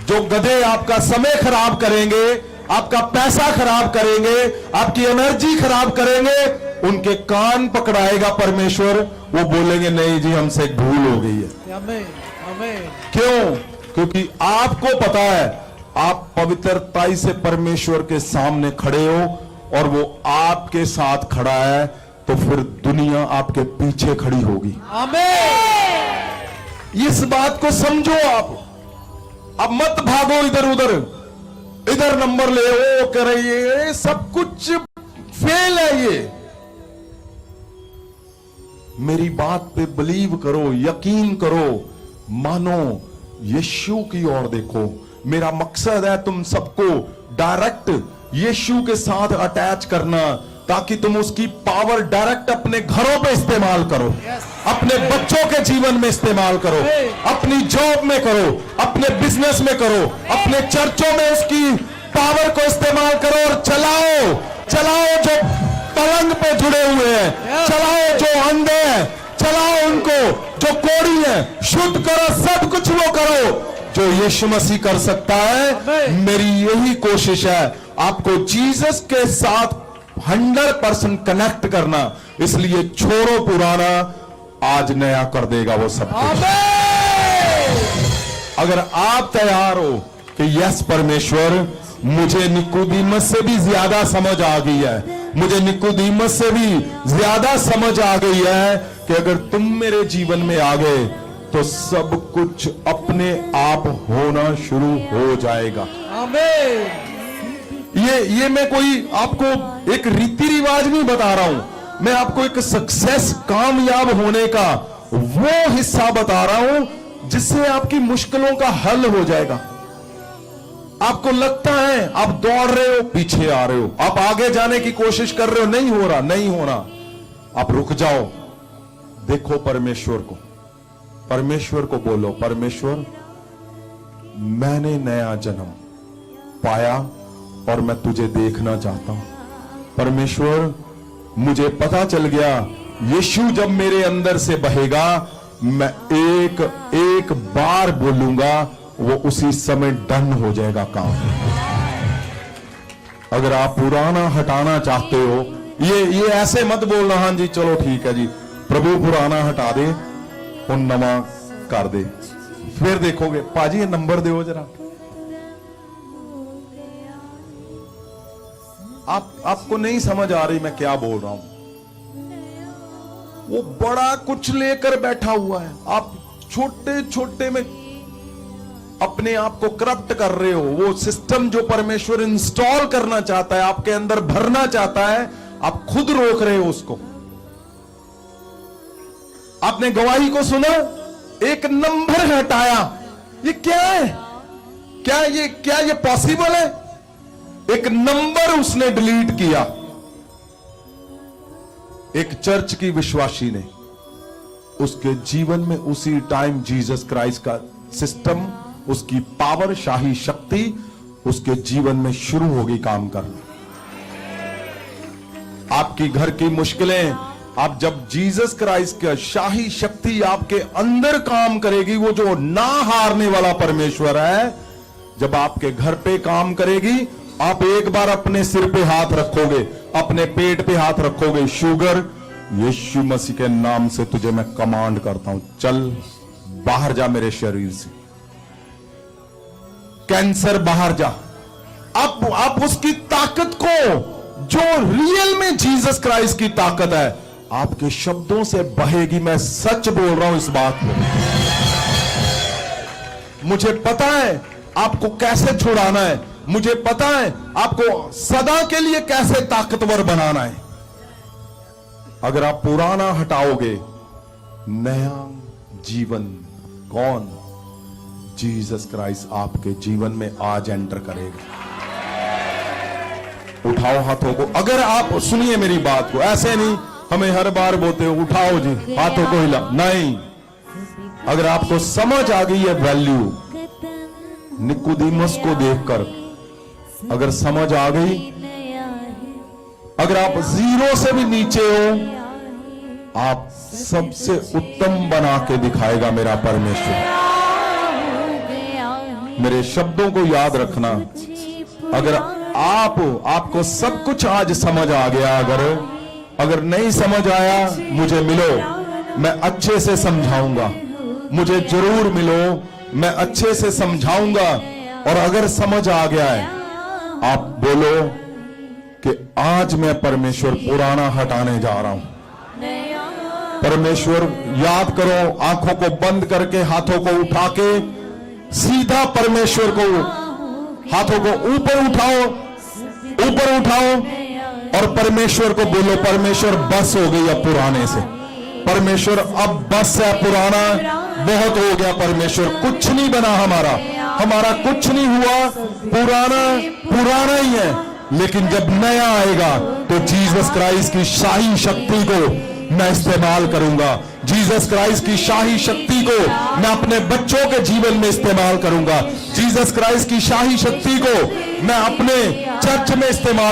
S1: जो गधे आपका समय खराब करेंगे, आपका पैसा खराब करेंगे, आपकी एनर्जी खराब करेंगे, उनके कान पकड़ाएगा परमेश्वर। वो बोलेंगे नहीं जी, हमसे एक भूल हो गई है। क्यों? क्योंकि आपको पता है आप पवित्रताई से परमेश्वर के सामने खड़े हो और वो आपके साथ खड़ा है, तो फिर दुनिया आपके पीछे खड़ी होगी। इस बात को समझो आप। अब मत भागो इधर उधर, इधर नंबर ले, वो कर रही है, सब कुछ फेल है ये। मेरी बात पे बिलीव करो, यकीन करो, मानो, यीशु की ओर देखो। मेरा मकसद है तुम सबको डायरेक्ट यीशु के साथ अटैच करना, ताकि तुम उसकी पावर डायरेक्ट अपने घरों पे इस्तेमाल करो, अपने बच्चों के जीवन में इस्तेमाल करो, अपनी जॉब में करो, अपने बिजनेस में करो, अपने चर्चों में उसकी पावर को इस्तेमाल करो और चलाओ। चलाओ जो पलंग पे जुड़े हुए हैं, चलाओ जो अंधे हैं, चलाओ उनको, जो कोढ़ी है, शुद्ध करो, सब कुछ वो करो जो यीशु मसीह कर सकता है। मेरी यही कोशिश है आपको जीसस के साथ 100% कनेक्ट करना, इसलिए छोड़ो पुराना, आज नया कर देगा वो सब कुछ। अगर आप तैयार हो कि यस परमेश्वर, मुझे निकोदीमस से भी ज्यादा समझ आ गई है, मुझे निकोदीमस से भी ज्यादा समझ आ गई है कि अगर तुम मेरे जीवन में आ गए तो सब कुछ अपने आप होना शुरू हो जाएगा।
S2: आमीन।
S1: ये मैं कोई आपको एक रीति रिवाज नहीं बता रहा हूं, मैं आपको एक सक्सेस, कामयाब होने का वो हिस्सा बता रहा हूं जिससे आपकी मुश्किलों का हल हो जाएगा। आपको लगता है आप दौड़ रहे हो, पीछे आ रहे हो, आप आगे जाने की कोशिश कर रहे हो, नहीं हो रहा, नहीं हो रहा, आप रुक जाओ, देखो परमेश्वर को, परमेश्वर को बोलो, परमेश्वर मैंने नया जन्म पाया और मैं तुझे देखना चाहता हूं। परमेश्वर मुझे पता चल गया यीशु जब मेरे अंदर से बहेगा, मैं एक एक बार बोलूंगा, वो उसी समय डन हो जाएगा काम। अगर आप पुराना हटाना चाहते हो, ये ऐसे मत बोलना हाँ जी चलो ठीक है जी, प्रभु पुराना हटा दे और नवा कर दे, फिर देखोगे। पाजी ये नंबर दो जरा, आपको नहीं समझ आ रही मैं क्या बोल रहा हूं। वो बड़ा कुछ लेकर बैठा हुआ है, आप छोटे छोटे में अपने आप को करप्ट कर रहे हो। वो सिस्टम जो परमेश्वर इंस्टॉल करना चाहता है, आपके अंदर भरना चाहता है, आप खुद रोक रहे हो उसको। आपने गवाही को सुना, एक नंबर हटाया, ये क्या है? क्या ये पॉसिबल है? एक नंबर उसने डिलीट किया। एक चर्च की विश्वासी ने, उसके जीवन में उसी टाइम जीसस क्राइस्ट का सिस्टम, उसकी पावर, शाही शक्ति उसके जीवन में शुरू होगी काम करना। आपकी घर की मुश्किलें, आप जब जीसस क्राइस्ट का शाही शक्ति आपके अंदर काम करेगी, वो जो ना हारने वाला परमेश्वर है, जब आपके घर पे काम करेगी, आप एक बार अपने सिर पे हाथ रखोगे, अपने पेट पे हाथ रखोगे, शुगर यीशु मसीह के नाम से तुझे मैं कमांड करता हूं, चल बाहर जा मेरे शरीर से, कैंसर बाहर जा। आप उसकी ताकत को, जो रियल में जीसस क्राइस्ट की ताकत है, आपके शब्दों से बहेगी। मैं सच बोल रहा हूं इस बात को। मुझे पता है आपको कैसे छुड़ाना है, मुझे पता है आपको सदा के लिए कैसे ताकतवर बनाना है। अगर आप पुराना हटाओगे, नया जीवन कौन? जीसस क्राइस्ट आपके जीवन में आज एंटर करेगा। उठाओ हाथों को। अगर आप सुनिए मेरी बात को, ऐसे नहीं हमें हर बार बोलते हो उठाओ जी हाथों को हिला, नहीं। अगर आपको समझ आ गई है वैल्यू निकोदीमस को देखकर, अगर समझ आ गई, अगर आप जीरो से भी नीचे हो, आप सबसे उत्तम बना के दिखाएगा मेरा परमेश्वर। मेरे शब्दों को याद रखना। अगर आपको सब कुछ आज समझ आ गया, अगर नहीं समझ आया, मुझे मिलो, मैं अच्छे से समझाऊंगा। मुझे जरूर मिलो, मैं अच्छे से समझाऊंगा। और अगर समझ आ गया है, आप बोलो कि आज मैं परमेश्वर पुराना हटाने जा रहा हूं। परमेश्वर याद करो, आंखों को बंद करके हाथों को उठा के सीधा परमेश्वर को, हाथों को ऊपर उठाओ और परमेश्वर को बोलो, परमेश्वर बस हो गई अब पुराने से, परमेश्वर अब बस है, पुराना बहुत हो गया परमेश्वर, कुछ नहीं बना हमारा, हमारा कुछ नहीं हुआ, पुराना पुराना ही है। लेकिन जब नया आएगा तो जीसस क्राइस्ट की शाही शक्ति को मैं इस्तेमाल करूंगा, जीसस क्राइस्ट की शाही शक्ति को मैं अपने बच्चों के जीवन में इस्तेमाल करूंगा, जीसस क्राइस्ट की शाही शक्ति को मैं अपने चर्च में इस्तेमाल